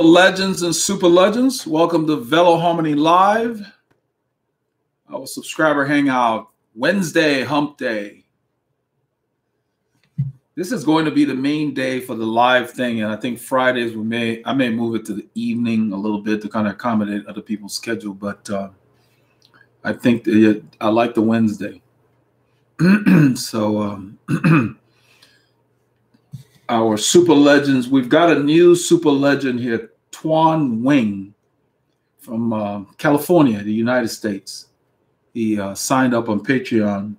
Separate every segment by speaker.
Speaker 1: Legends and super legends, welcome to Veloharmony Live, our subscriber hangout, Wednesday, hump day. This is going to be the main day for the live thing, and I think Fridays I may move it to the evening a little bit to kind of accommodate other people's schedule, but I think I like the Wednesday. So our super legends, we've got a new super legend here, Tuan Wing from California, the United States. He signed up on Patreon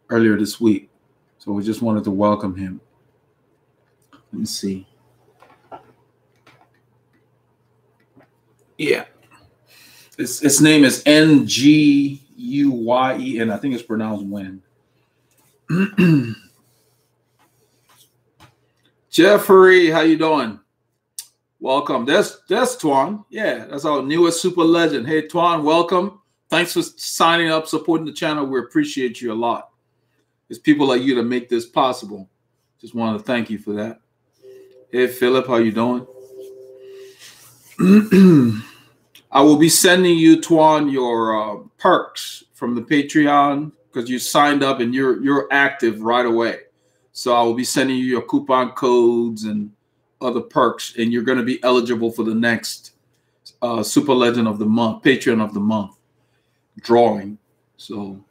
Speaker 1: earlier this week, so we just wanted to welcome him. Let me see. Yeah, its name is Nguyen. I think it's pronounced Wen. Jeffrey, how you doing? Welcome. That's Tuan. Yeah, that's our newest super legend. Hey, Tuan, welcome. Thanks for signing up, supporting the channel. We appreciate you a lot. It's people like you that make this possible. Just wanted to thank you for that. Hey, Philip, how you doing? I will be sending you, Tuan, your perks from the Patreon because you signed up and you're active right away. So I will be sending you your coupon codes and other perks, and you're going to be eligible for the next Super Legend of the Month, Patreon of the Month drawing. So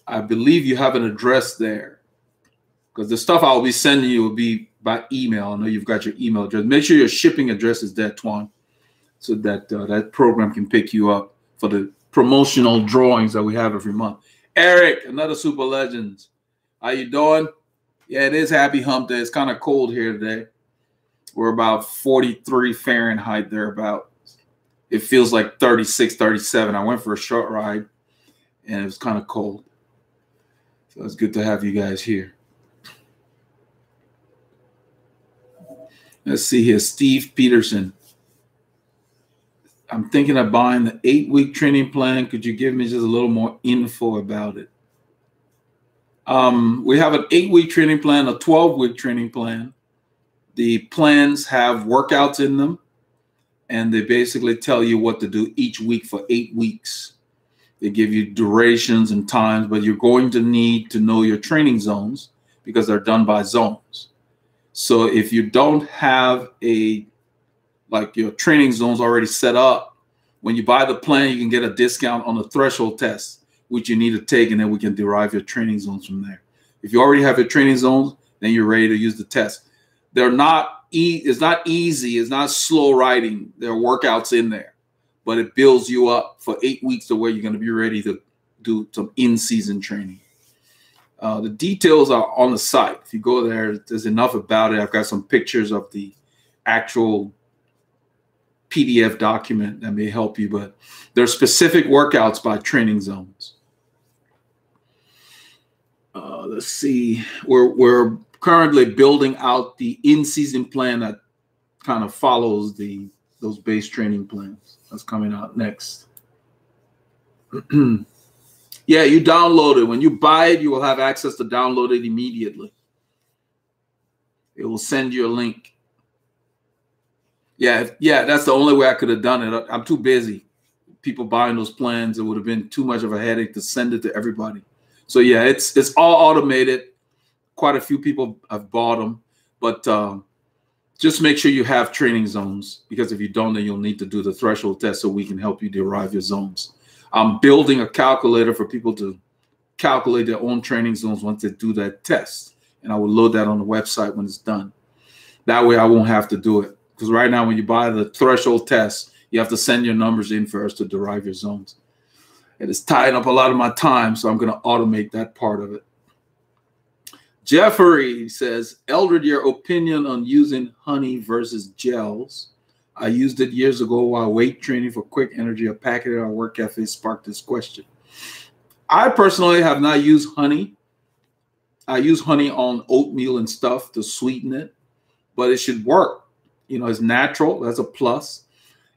Speaker 1: I believe you have an address there because the stuff I will be sending you will be by email. I know you've got your email address. Make sure your shipping address is there, Tuan, so that that program can pick you up for the promotional drawings that we have every month. Eric, another Super Legends. How you doing? Yeah, it is happy hump day. It's kind of cold here today. We're about 43 Fahrenheit thereabout. It feels like 36, 37. I went for a short ride, and it was kind of cold. So it's good to have you guys here. Let's see here. Steve Peterson. I'm thinking of buying the 8-week training plan. Could you give me just a little more info about it? We have an 8-week training plan, a 12-week training plan. The plans have workouts in them, and they basically tell you what to do each week for 8 weeks. They give you durations and times, but you're going to need to know your training zones because they're done by zones. So if you don't have your training zones already set up, when you buy the plan, you can get a discount on the threshold test, which you need to take, and then we can derive your training zones from there. If you already have your training zones, then you're ready to use the test. It's not easy. It's not slow writing. There are workouts in there, but it builds you up for 8 weeks to where you're going to be ready to do some in-season training. The details are on the site. If you go there, there's enough about it. I've got some pictures of the actual PDF document that may help you, but there are specific workouts by training zones. Let's see. We're currently building out the in-season plan that kind of follows those base training plans. That's coming out next. Yeah, you download it. When you buy it, you will have access to download it immediately. It will send you a link. Yeah, that's the only way I could have done it. I'm too busy. People buying those plans, it would have been too much of a headache to send it to everybody. So yeah, it's all automated. Quite a few people have bought them, but just make sure you have training zones, because if you don't, then you'll need to do the threshold test so we can help you derive your zones. I'm building a calculator for people to calculate their own training zones once they do that test, and I will load that on the website when it's done. That way I won't have to do it, because right now when you buy the threshold test, you have to send your numbers in first to derive your zones. It is tying up a lot of my time, so I'm going to automate that part of it. Jeffrey says, Eldred, your opinion on using honey versus gels. I used it years ago while weight training for quick energy. A packet at our work cafe sparked this question. I personally have not used honey. I use honey on oatmeal and stuff to sweeten it, but it should work. You know, it's natural. That's a plus.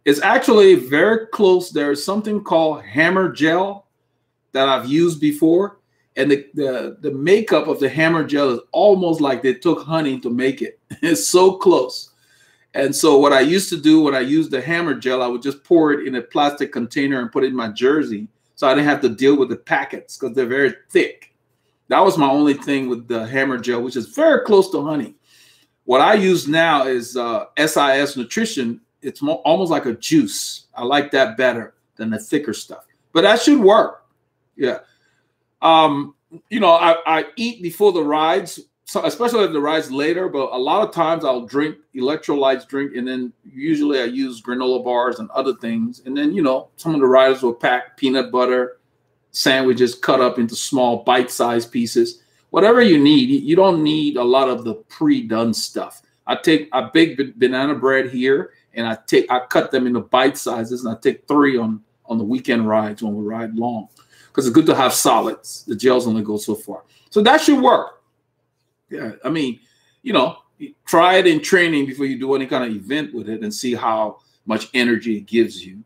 Speaker 1: It's actually very close. There's something called hammer gel that I've used before. And the makeup of the hammer gel is almost like they took honey to make it. It's so close. And so what I used to do when I used the hammer gel, I would just pour it in a plastic container and put it in my jersey, so I didn't have to deal with the packets because they're very thick. That was my only thing with the hammer gel, which is very close to honey. What I use now is SIS Nutrition. It's almost like a juice. I like that better than the thicker stuff. But that should work. Yeah. You know, I eat before the rides, so especially if the ride's later, but a lot of times I'll drink electrolytes drink, and then usually I use granola bars and other things. And then, you know, some of the riders will pack peanut butter sandwiches cut up into small bite-sized pieces. Whatever you need. You don't need a lot of the pre-done stuff. I bake banana bread here, and I cut them into bite sizes, and I take 3 on the weekend rides when we ride long, because it's good to have solids. The gels only go so far. So that should work. Yeah, I mean, you know, try it in training before you do any kind of event with it and see how much energy it gives you,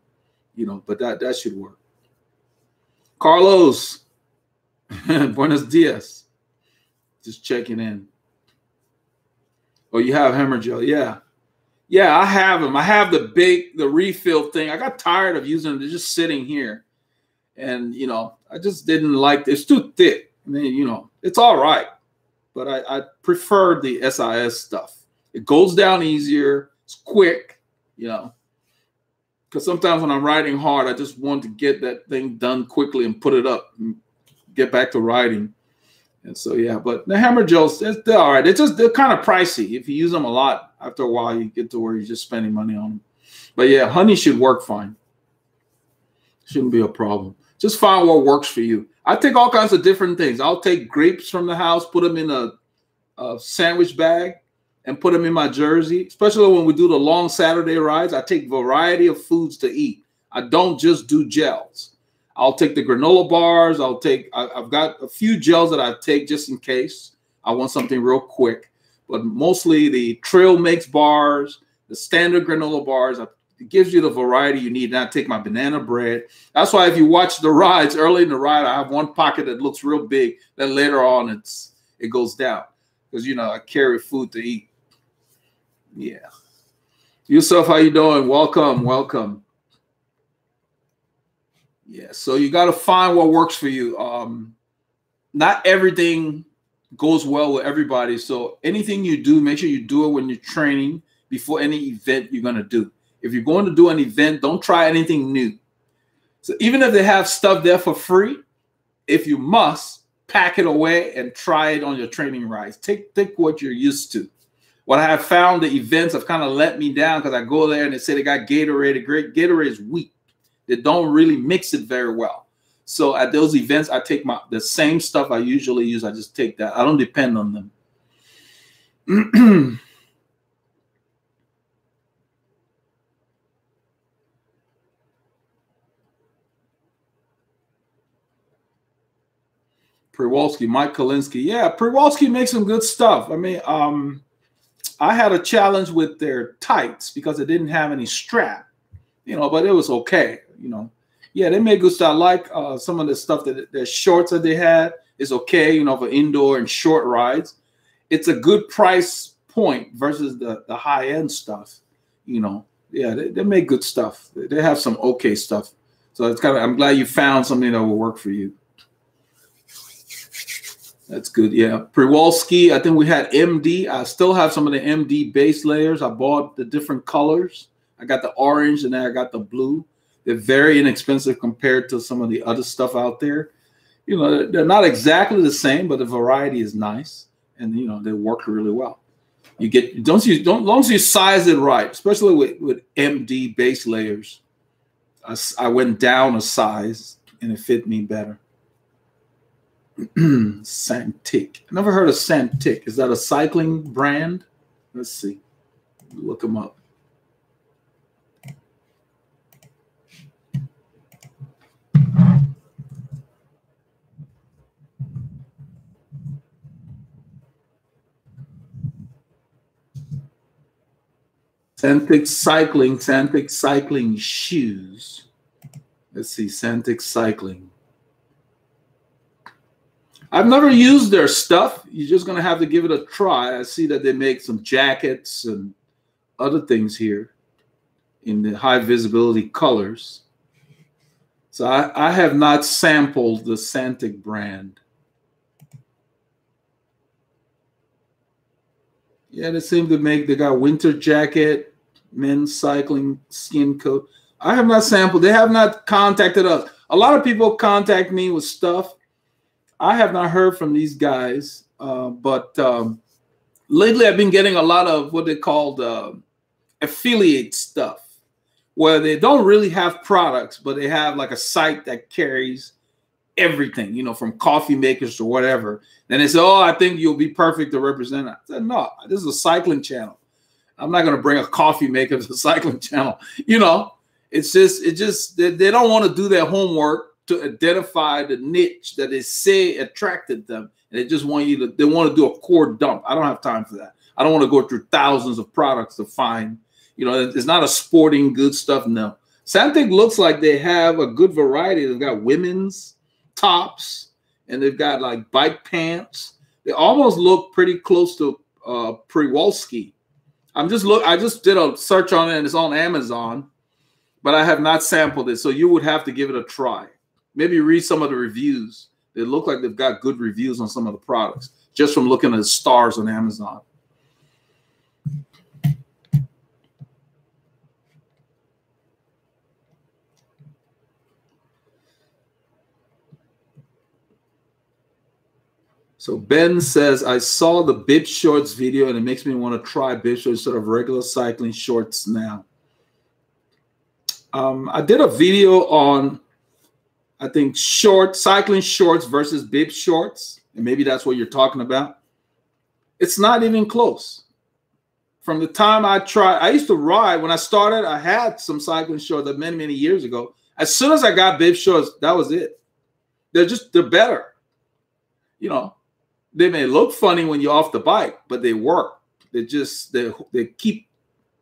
Speaker 1: you know, but that should work. Carlos, buenos dias. Just checking in. Oh, you have hammer gel. Yeah. Yeah, I have them. I have the refill thing. I got tired of using them. They're just sitting here. And, you know, I just didn't like it. It's too thick. I mean, you know, it's all right. But I prefer the SIS stuff. It goes down easier. It's quick, you know. Because sometimes when I'm riding hard, I just want to get that thing done quickly and put it up and get back to riding. And so, yeah, but the hammer gels, they're all right. They're kind of pricey. If you use them a lot, after a while, you get to where you're just spending money on them. But yeah, honey should work fine. Shouldn't be a problem. Just find what works for you. I take all kinds of different things. I'll take grapes from the house, put them in a sandwich bag, and put them in my jersey. Especially when we do the long Saturday rides, I take variety of foods to eat. I don't just do gels. I'll take the granola bars. I've got a few gels that I take just in case I want something real quick. But mostly the Trail Mix bars, the standard granola bars. It gives you the variety you need. And I take my banana bread. That's why if you watch the rides, early in the ride, I have one pocket that looks real big. Then later on, it goes down. Because, you know, I carry food to eat. Yeah. Yusuf, how you doing? Welcome, welcome. Yeah, so you got to find what works for you. Not everything goes well with everybody. So anything you do, make sure you do it when you're training before any event you're going to do. If you're going to do an event, don't try anything new. So even if they have stuff there for free, if you must, pack it away and try it on your training rides. Take what you're used to. What I have found, the events have kind of let me down because I go there and they say they got Gatorade. Gatorade is weak. They don't really mix it very well. So at those events, I take the same stuff I usually use. I just take that. I don't depend on them. Przewalski, Mike Kalinsky. Yeah, Przewalski makes some good stuff. I mean, I had a challenge with their tights because it didn't have any strap, you know, but it was okay, you know. Yeah, they made good stuff. I like some of the stuff their shorts that they had is okay, you know, for indoor and short rides. It's a good price point versus the high-end stuff, you know. Yeah, they make good stuff. They have some okay stuff. So it's I'm glad you found something that will work for you. That's good. Yeah. Przewalski, I think we had MD. I still have some of the MD base layers. I bought the different colors. I got the orange and then I got the blue. They're very inexpensive compared to some of the other stuff out there. You know, they're not exactly the same, but the variety is nice. And, you know, they work really well. You get, as long as you size it right, especially with MD base layers. I went down a size and it fit me better. Santic. I never heard of Santic. Is that a cycling brand? Let's see. Look them up. Santic cycling shoes. Let's see, Santic cycling. I've never used their stuff. You're just going to have to give it a try. I see that they make some jackets and other things here in the high visibility colors. So I have not sampled the Santic brand. Yeah, they seem to they got winter jacket, men's cycling skin coat. I have not sampled. They have not contacted us. A lot of people contact me with stuff. I have not heard from these guys, but lately I've been getting a lot of what they call affiliate stuff, where they don't really have products, but they have like a site that carries everything, you know, from coffee makers to whatever. Then they say, oh, I think you'll be perfect to represent it. I said, no, this is a cycling channel. I'm not going to bring a coffee maker to the cycling channel. You know, it's just they don't want to do their homework to identify the niche that they say attracted them. And they just want they want to do a core dump. I don't have time for that. I don't want to go through thousands of products to find, you know, it's not a sporting good stuff. No. Santic looks like they have a good variety. They've got women's tops and they've got like bike pants. They almost look pretty close to Przewalski. I just did a search on it and it's on Amazon, but I have not sampled it. So you would have to give it a try. Maybe read some of the reviews. They look like they've got good reviews on some of the products just from looking at the stars on Amazon. So Ben says, I saw the bib shorts video and it makes me want to try bib shorts instead of regular cycling shorts now. I did a video on, I think, cycling shorts versus bib shorts. And maybe that's what you're talking about. It's not even close. From the time I used to ride, when I started, I had some cycling shorts that many, many years ago. As soon as I got bib shorts, that was it. They're better. You know, they may look funny when you're off the bike, but they work. They keep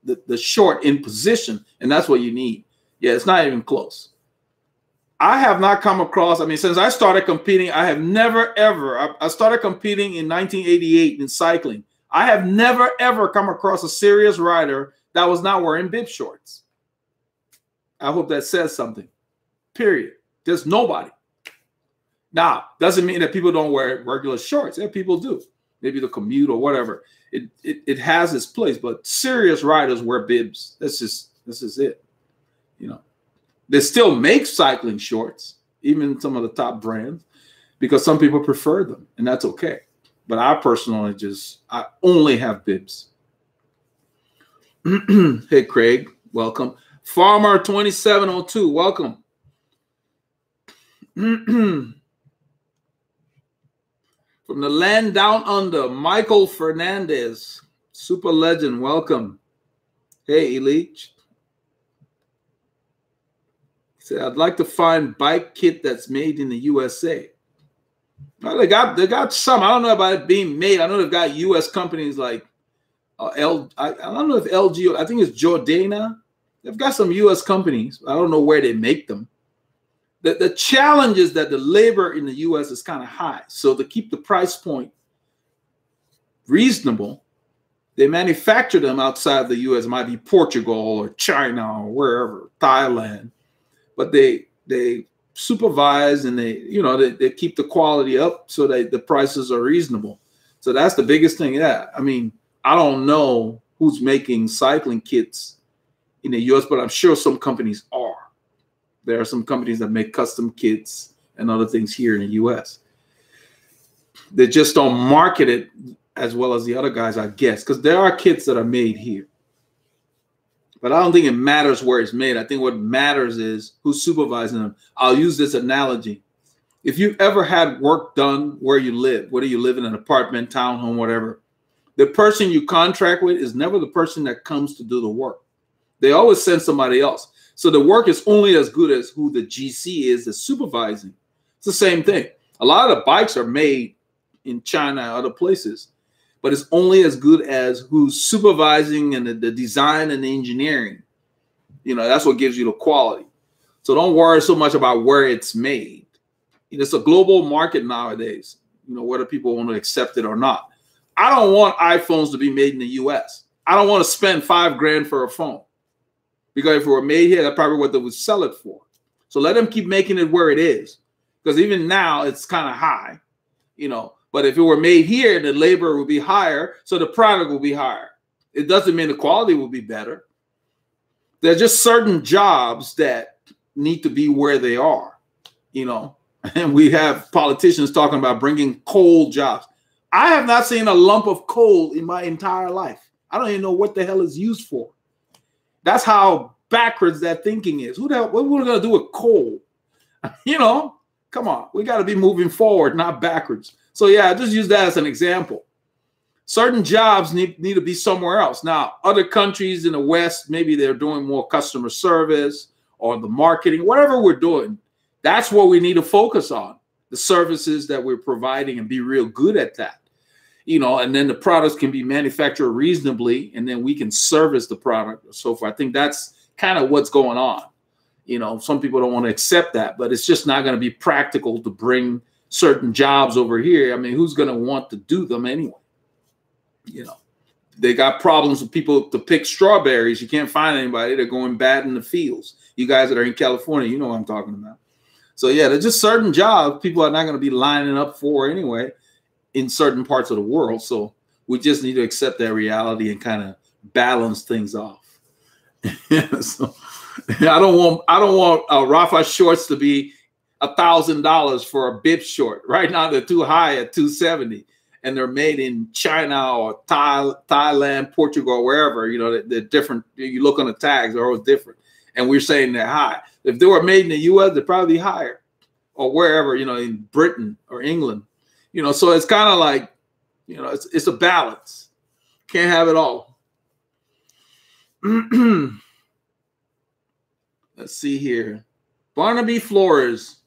Speaker 1: the short in position, and that's what you need. Yeah, it's not even close. I have not come across, I mean, since I started competing, I have never, ever, I started competing in 1988 in cycling. I have never, ever come across a serious rider that was not wearing bib shorts. I hope that says something. Period. There's nobody. Now, doesn't mean that people don't wear regular shorts. Yeah, people do. Maybe the commute or whatever. It has its place, but serious riders wear bibs. This is it. You know, they still make cycling shorts, even some of the top brands, because some people prefer them, and that's okay. But I personally I only have bibs. Hey, Craig, welcome. Farmer 2702, welcome. From the land down under, Michael Fernandez, super legend, welcome. Hey, Elite. He said, I'd like to find bike kit that's made in the USA. Well, they got some. I don't know about it being made. I know they've got U.S. companies like I don't know if LG, I think it's Jordana. They've got some U.S. companies. I don't know where they make them. The challenge is that the labor in the U.S. is kind of high. So to keep the price point reasonable, they manufacture them outside the U.S. It might be Portugal or China or wherever, Thailand. But they supervise and they keep the quality up so that the prices are reasonable. So that's the biggest thing. Yeah, I mean, I don't know who's making cycling kits in the U.S., but I'm sure some companies are. There are some companies that make custom kits and other things here in the U.S. They just don't market it as well as the other guys, I guess, because there are kits that are made here. But I don't think it matters where it's made. I think what matters is who's supervising them. I'll use this analogy. If you've ever had work done where you live, whether you live in an apartment, townhome, whatever, the person you contract with is never the person that comes to do the work. They always send somebody else. So the work is only as good as who the GC is that's supervising. It's the same thing. A lot of the bikes are made in China and other places, but it's only as good as who's supervising and the design and the engineering. You know, that's what gives you the quality. So don't worry so much about where it's made. It's a global market nowadays, you know, whether people want to accept it or not. I don't want iPhones to be made in the US. I don't want to spend $5 grand for a phone, because if it were made here, that's probably what they would sell it for. So let them keep making it where it is, because even now it's kind of high, you know. But if it were made here, the labor would be higher, so the product will be higher. It doesn't mean the quality will be better. There are just certain jobs that need to be where they are, you know. And we have politicians talking about bringing coal jobs. I have not seen a lump of coal in my entire life. I don't even know what the hell it's used for. That's how backwards that thinking is. What are we going to do with coal? You know, come on. We got to be moving forward, not backwards. So, yeah, I just use that as an example. Certain jobs need to be somewhere else. Now, other countries in the West, maybe they're doing more customer service or the marketing, whatever we're doing. That's what we need to focus on, the services that we're providing, and be real good at that. You know, and then the products can be manufactured reasonably, and then we can service the product or so forth. I think that's kind of what's going on. You know, some people don't want to accept that, but it's just not going to be practical to bring certain jobs over here. I mean, who's going to want to do them anyway? You know, they got problems with people to pick strawberries. You can't find anybody. They're going bad in the fields. You guys that are in California, you know what I'm talking about. So, yeah, there's just certain jobs people are not going to be lining up for anyway in certain parts of the world. So we just need to accept that reality and kind of balance things off. So I don't want Rafa shorts to be $1,000 for a bib short. Right now they're too high at $270, and they're made in China or Thailand, Portugal, or wherever. You know, they're different. You look on the tags, they're always different. And we're saying they're high. If they were made in the US, they'd probably be higher, or wherever, you know, in Britain or England. You know, so it's kind of like, you know, it's a balance. Can't have it all. Let's see here. Barnaby Flores.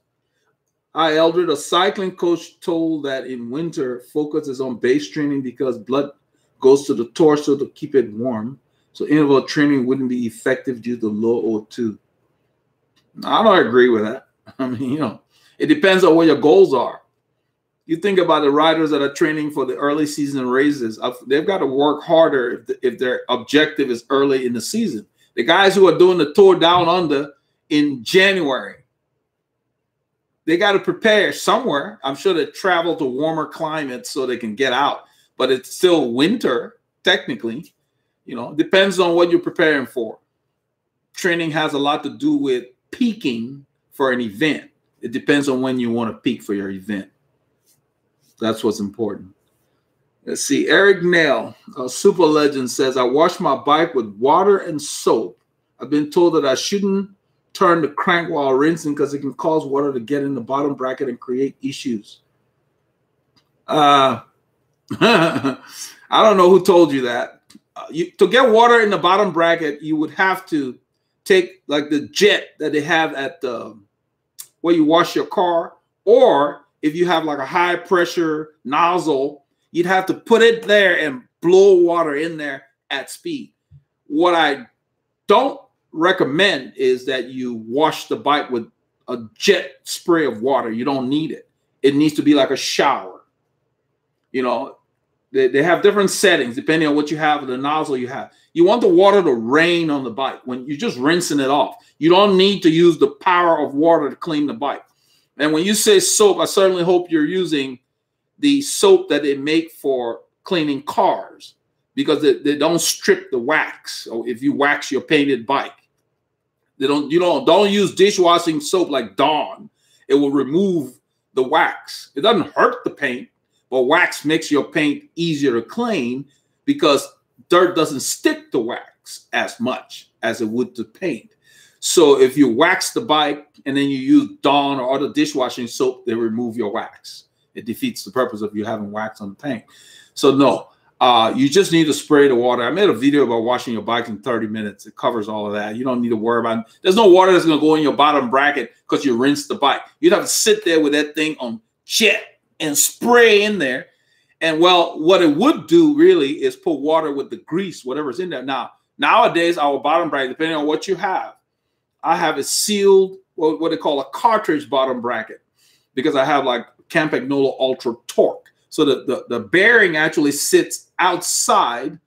Speaker 1: Hi, Eldred. A cycling coach told that in winter, focus is on base training because blood goes to the torso to keep it warm. So interval training wouldn't be effective due to low O2. I don't agree with that. I mean, you know, it depends on what your goals are. You think about the riders that are training for the early season races. They've got to work harder if their objective is early in the season. The guys who are doing the Tour Down Under in January, they got to prepare somewhere. I'm sure they travel to warmer climates so they can get out. But it's still winter, technically. You know, depends on what you're preparing for. Training has a lot to do with peaking for an event. It depends on when you want to peak for your event. That's what's important. Let's see. Eric Nail, a super legend, says, I wash my bike with water and soap. I've been told that I shouldn't turn the crank while rinsing because it can cause water to get in the bottom bracket and create issues. I don't know who told you that. To get water in the bottom bracket, you would have to take like the jet that they have at the where you wash your car, or if you have like a high pressure nozzle, you'd have to put it there and blow water in there at speed. What I don't recommend is that you wash the bike with a jet spray of water. You don't need it. It needs to be like a shower. You know, they have different settings depending on what you have, the nozzle you have. You want the water to rain on the bike when you're just rinsing it off. You don't need to use the power of water to clean the bike. And when you say soap, I certainly hope you're using the soap that they make for cleaning cars, because they don't strip the wax. Or if you wax your painted bike, don't use dishwashing soap like Dawn. It will remove the wax. It doesn't hurt the paint, but wax makes your paint easier to clean because dirt doesn't stick to wax as much as it would to paint. So if you wax the bike and then you use Dawn or other dishwashing soap, they remove your wax. It defeats the purpose of you having wax on the paint. So no, you just need to spray the water. I made a video about washing your bike in 30 minutes. It covers all of that. You don't need to worry about it. There's no water that's going to go in your bottom bracket because you rinsed the bike. You'd have to sit there with that thing on jet and spray in there. And well, what it would do really is put water with the grease, whatever's in there. Now, nowadays, our bottom bracket, depending on what you have, I have a sealed, what they call a cartridge bottom bracket, because I have like Campagnolo Ultra Torque. So the bearing actually sits outside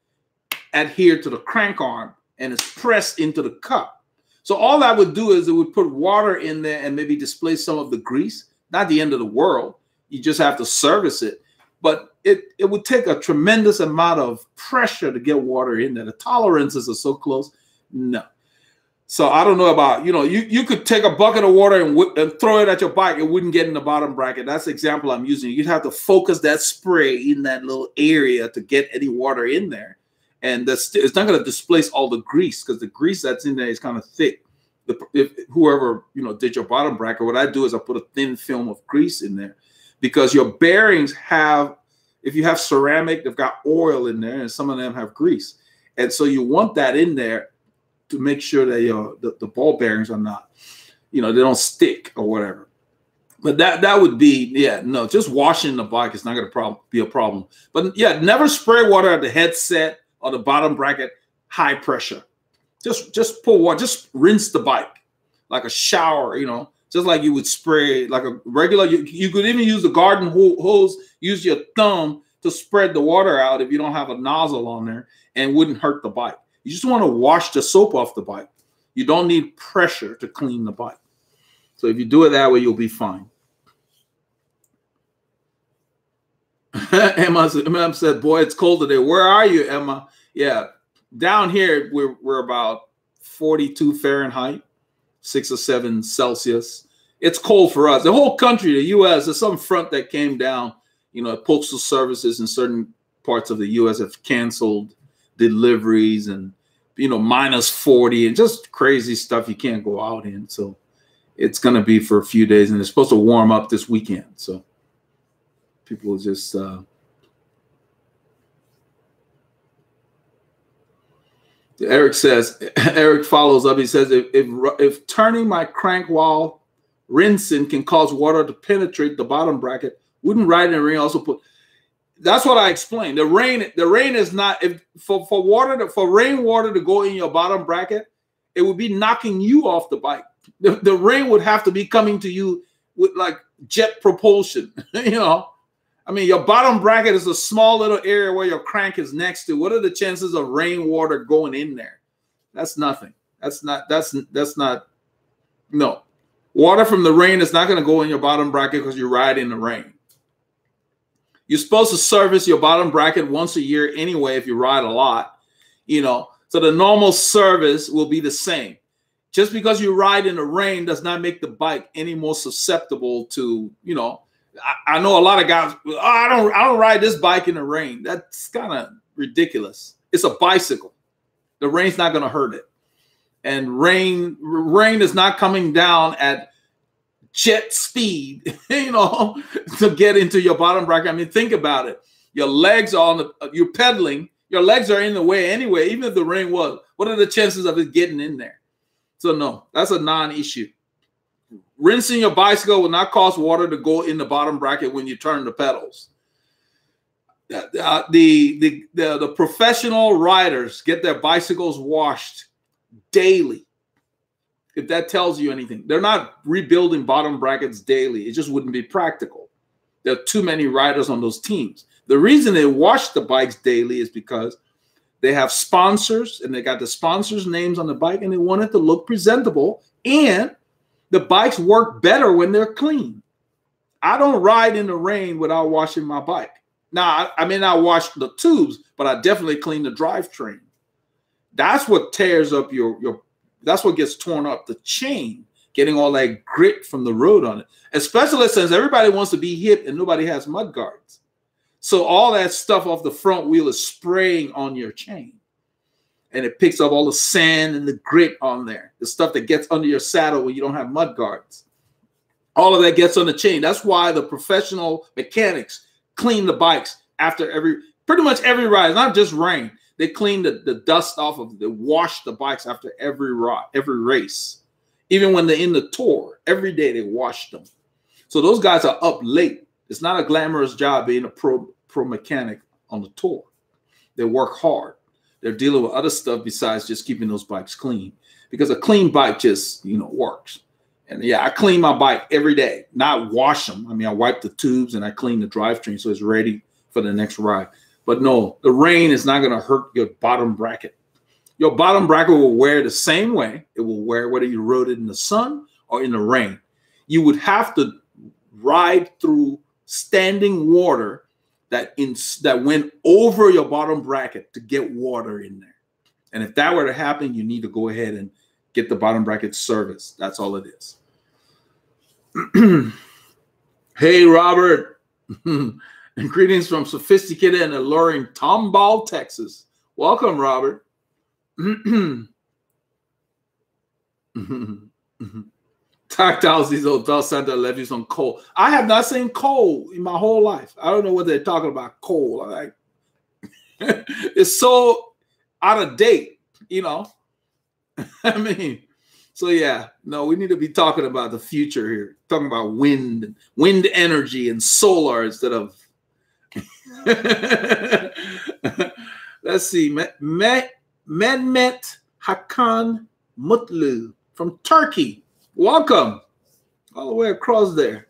Speaker 1: adhere to the crank arm and it's pressed into the cup. So all that would do is it would put water in there and maybe displace some of the grease. Not the end of the world. You just have to service it. But it would take a tremendous amount of pressure to get water in there. The tolerances are so close. No. So I don't know about, you could take a bucket of water and throw it at your bike. It wouldn't get in the bottom bracket. That's the example I'm using. You'd have to focus that spray in that little area to get any water in there. And it's not going to displace all the grease because the grease that's in there is kind of thick. If whoever, did your bottom bracket, what I do is I put a thin film of grease in there because your bearings have, if you have ceramic, they've got oil in there and some of them have grease. And so you want that in there to make sure that the ball bearings are not, they don't stick or whatever. But that would be, just washing the bike is not going to be a problem. But yeah, never spray water at the headset or the bottom bracket, high pressure. Just pour water, just rinse the bike like a shower, just like you would spray like a regular. You could even use the garden hose, use your thumb to spread the water out if you don't have a nozzle on there, and it wouldn't hurt the bike. You just want to wash the soap off the bike. You don't need pressure to clean the bike. So if you do it that way, you'll be fine. Emma said, boy, it's cold today. Where are you, Emma? Yeah, down here, we're about 42 Fahrenheit, 6 or 7 Celsius. It's cold for us. The whole country, the U.S., there's some front that came down. Postal services in certain parts of the U.S. have canceled deliveries and minus 40 and just crazy stuff you can't go out in. So it's going to be for a few days and it's supposed to warm up this weekend. So people will just Eric follows up. He says, if turning my crank while rinsing can cause water to penetrate the bottom bracket, wouldn't riding in the rain also put? That's what I explained. The rain is not, for rainwater to go in your bottom bracket, it would be knocking you off the bike. The rain would have to be coming to you with like jet propulsion. I mean, your bottom bracket is a small little area where your crank is next to. What are the chances of rainwater going in there? That's nothing. That's not. No, water from the rain is not going to go in your bottom bracket because you ride in the rain. You're supposed to service your bottom bracket once a year anyway if you ride a lot, So the normal service will be the same. Just because you ride in the rain does not make the bike any more susceptible to, I know a lot of guys, I don't ride this bike in the rain. That's kind of ridiculous. It's a bicycle. The rain's not going to hurt it. And rain is not coming down at jet speed, to get into your bottom bracket. I mean, think about it. Your legs are you're pedaling. Your legs are in the way anyway, even if the rain was. What are the chances of it getting in there? So no, that's a non-issue. Rinsing your bicycle will not cause water to go in the bottom bracket when you turn the pedals. The professional riders get their bicycles washed daily. If that tells you anything, they're not rebuilding bottom brackets daily. It just wouldn't be practical. There are too many riders on those teams. The reason they wash the bikes daily is because they have sponsors and they got the sponsors' names on the bike and they want it to look presentable, and the bikes work better when they're clean. I don't ride in the rain without washing my bike. Now, I may not wash the tubes, but I definitely clean the drivetrain. That's what tears up that's what gets torn up, the chain, getting all that grit from the road on it, especially since everybody wants to be hip and nobody has mud guards. So all that stuff off the front wheel is spraying on your chain. And it picks up all the sand and the grit on there, the stuff that gets under your saddle when you don't have mud guards. All of that gets on the chain. That's why the professional mechanics clean the bikes after pretty much every ride, not just rain. They clean the dust off of, they wash the bikes after every race. Even when they're in the tour, every day they wash them. So those guys are up late. It's not a glamorous job being a pro mechanic on the tour. They work hard. They're dealing with other stuff besides just keeping those bikes clean. Because a clean bike just, works. And yeah, I clean my bike every day, not wash them. I mean, I wipe the tubes and I clean the drivetrain so it's ready for the next ride. But no, the rain is not going to hurt your bottom bracket. Your bottom bracket will wear the same way. It will wear whether you rode it in the sun or in the rain. You would have to ride through standing water that went over your bottom bracket to get water in there. And if that were to happen, you need to go ahead and get the bottom bracket serviced. That's all it is. Hey, Robert. And greetings from sophisticated and alluring Tomball, Texas. Welcome, Robert. Tactiles, these hotel center levies on coal. I have not seen coal in my whole life. I don't know what they're talking about, coal. I'm like, it's so out of date, you know. I mean, so yeah, no, we need to be talking about the future here. Talking about wind energy and solar instead of let's see. Mehmet Hakan Mutlu from Turkey. Welcome. All the way across there.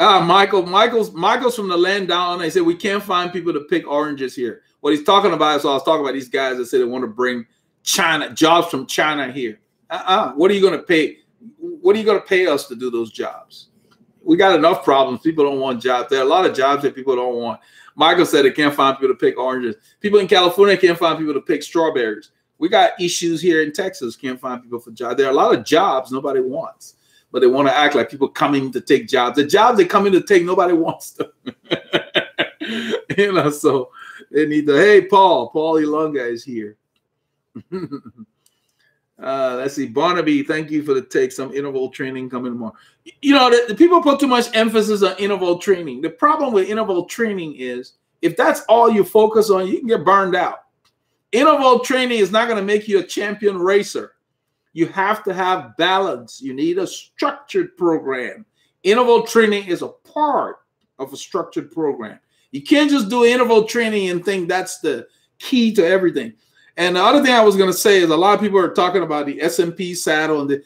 Speaker 1: Michael's from the land down. They said we can't find people to pick oranges here. What he's talking about is, so I was talking about these guys that said they want to bring China jobs from China here. What are you going to pay? What are you going to pay us to do those jobs? We got enough problems. People don't want jobs. There are a lot of jobs that people don't want. Michael said they can't find people to pick oranges. People in California can't find people to pick strawberries. We got issues here in Texas. Can't find people for jobs. There are a lot of jobs nobody wants, but they want to act like people coming to take jobs. The jobs they come in to take, nobody wants them. You know, so they need to. Hey, Paul Ilunga is here. Let's see, Barnaby. Thank you for the take. Some interval training coming more. You know, the people put too much emphasis on interval training. The problem with interval training is if that's all you focus on, you can get burned out. Interval training is not going to make you a champion racer. You have to have balance. You need a structured program. Interval training is a part of a structured program. You can't just do interval training and think that's the key to everything. And the other thing I was going to say is a lot of people are talking about the SMP saddle, and the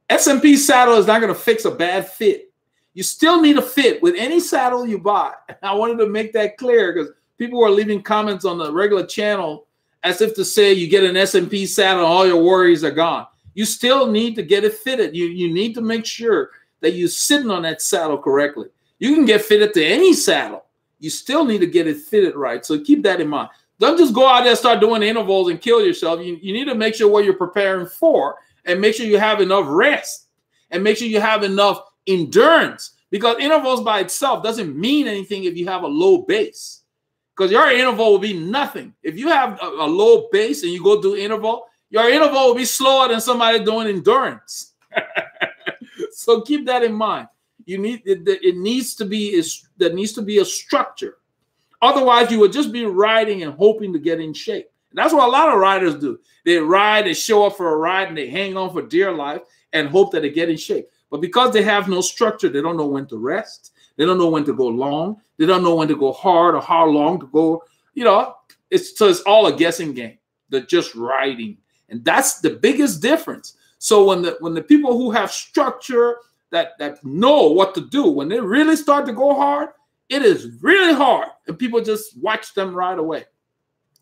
Speaker 1: SMP saddle is not going to fix a bad fit. You still need a fit with any saddle you buy. I wanted to make that clear because people were leaving comments on the regular channel as if to say you get an SMP saddle and all your worries are gone. You still need to get it fitted. You need to make sure that you're sitting on that saddle correctly. You can get fitted to any saddle. You still need to get it fitted right. So keep that in mind. Don't just go out there and start doing intervals and kill yourself. You need to make sure what you're preparing for and make sure you have enough rest and make sure you have enough endurance, because intervals by itself doesn't mean anything if you have a low base, because your interval will be nothing. If you have a low base and you go do interval, your interval will be slower than somebody doing endurance. So keep that in mind. There needs to be a structure. Otherwise, you would just be riding and hoping to get in shape. And that's what a lot of riders do. They ride, they show up for a ride, and they hang on for dear life and hope that they get in shape. But because they have no structure, they don't know when to rest. They don't know when to go long. They don't know when to go hard or how long to go. You know, it's all a guessing game. They're just riding. And that's the biggest difference. So when the people who have structure that know what to do, when they really start to go hard, it is really hard, and people just watch them right away,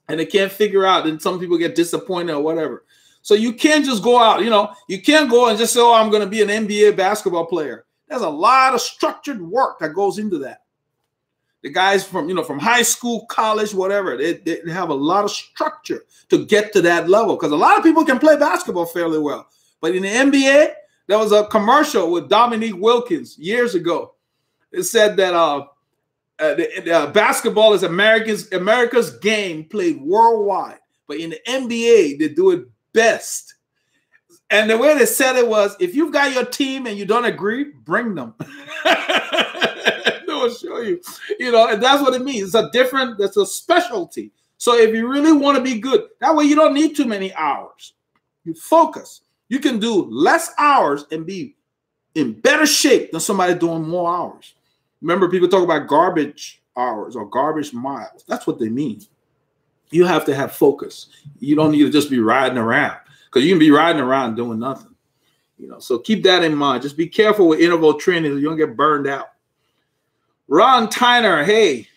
Speaker 1: and they can't figure out, and some people get disappointed or whatever. So you can't just go out, you know, you can't go and just say, oh, I'm going to be an NBA basketball player. There's a lot of structured work that goes into that. The guys from high school, college, whatever, they have a lot of structure to get to that level, because a lot of people can play basketball fairly well. But in the NBA, there was a commercial with Dominique Wilkins years ago. It said that basketball is America's game played worldwide, but in the NBA they do it best. And the way they said it was, if you've got your team and you don't agree, bring them. They will show you, and that's what it means. That's a specialty. So if you really want to be good, that way you don't need too many hours. You focus. You can do less hours and be in better shape than somebody doing more hours. Remember, people talk about garbage hours or garbage miles. That's what they mean. You have to have focus. You don't need to just be riding around, because you can be riding around doing nothing. So keep that in mind. Just be careful with interval training so you don't get burned out. Ron Tyner, hey.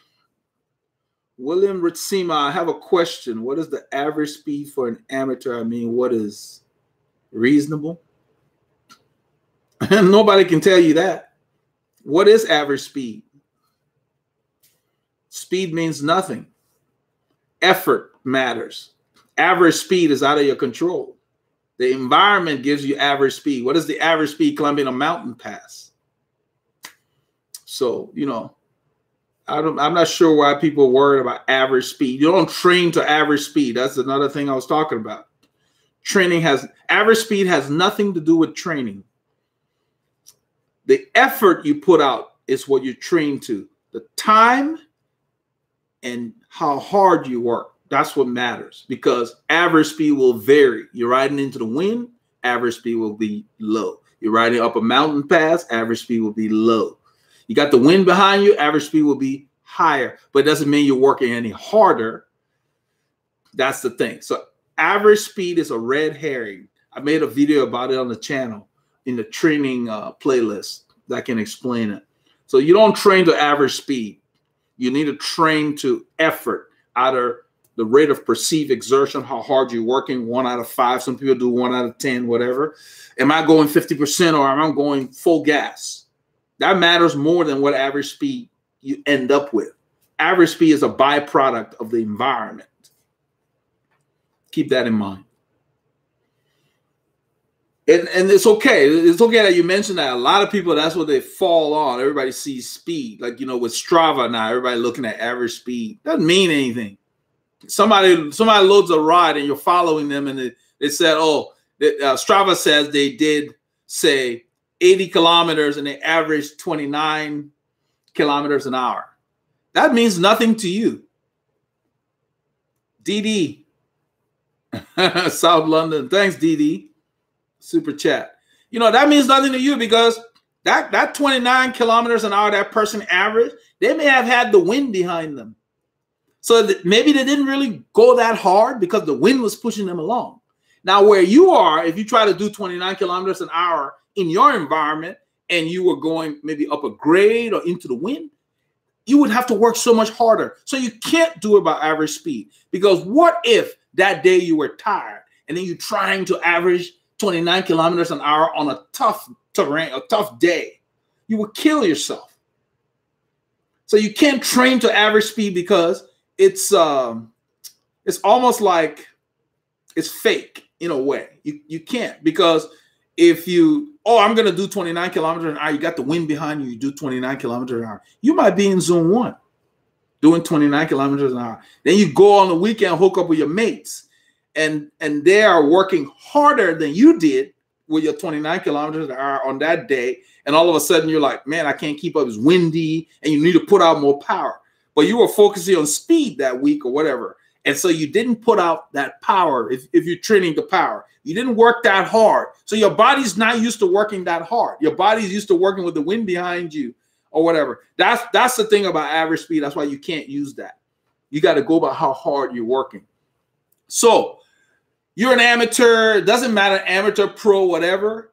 Speaker 1: William Ritsima, I have a question. What is the average speed for an amateur? I mean, what is reasonable? Nobody can tell you that. What is average speed? Speed means nothing. Effort matters. Average speed is out of your control. The environment gives you average speed. What is the average speed climbing a mountain pass? So, you know, I'm not sure why people are worried about average speed. You don't train to average speed. That's another thing I was talking about. Average speed has nothing to do with training. The effort you put out is what you train to. The time and how hard you work. That's what matters, because average speed will vary. You're riding into the wind, average speed will be low. You're riding up a mountain pass, average speed will be low. You got the wind behind you, average speed will be higher, but it doesn't mean you're working any harder. That's the thing. So average speed is a red herring. I made a video about it on the channel in the training playlist that can explain it. So you don't train to average speed. You need to train to effort, either the rate of perceived exertion, how hard you're working, 1 out of 5. Some people do 1 out of 10, whatever. Am I going 50% or am I going full gas? That matters more than what average speed you end up with. Average speed is a byproduct of the environment. Keep that in mind. And it's okay. It's okay that you mentioned that. A lot of people, that's what they fall on. Everybody sees speed. Like, you know, with Strava now, everybody looking at average speed. Doesn't mean anything. Somebody loads a ride and you're following them, and they said, oh, Strava says they did, say, 80 kilometers and they averaged 29 kilometers an hour. That means nothing to you. DD. South London. Thanks, DD. Super chat. You know, that means nothing to you, because that 29 kilometers an hour that person averaged, they may have had the wind behind them. So maybe they didn't really go that hard because the wind was pushing them along. Now, where you are, if you try to do 29 kilometers an hour in your environment and you were going maybe up a grade or into the wind, you would have to work so much harder. So you can't do it by average speed, because what if that day you were tired and then you're trying to average 29 kilometers an hour on a tough terrain, a tough day? You would kill yourself. So you can't train to average speed, because it's almost like it's fake in a way. You can't, because if you, I'm going to do 29 kilometers an hour, you got the wind behind you, you do 29 kilometers an hour, you might be in zone 1 doing 29 kilometers an hour. Then you go on the weekend, hook up with your mates, and they are working harder than you did with your 29 kilometers an hour on that day. And all of a sudden you're like, man, I can't keep up. It's windy and you need to put out more power. But you were focusing on speed that week or whatever. And so you didn't put out that power. If you're training the power, you didn't work that hard. So your body's not used to working that hard. Your body's used to working with the wind behind you or whatever. That's the thing about average speed. That's why you can't use that. You got to go by how hard you're working. So you're an amateur. It doesn't matter, amateur, pro, whatever.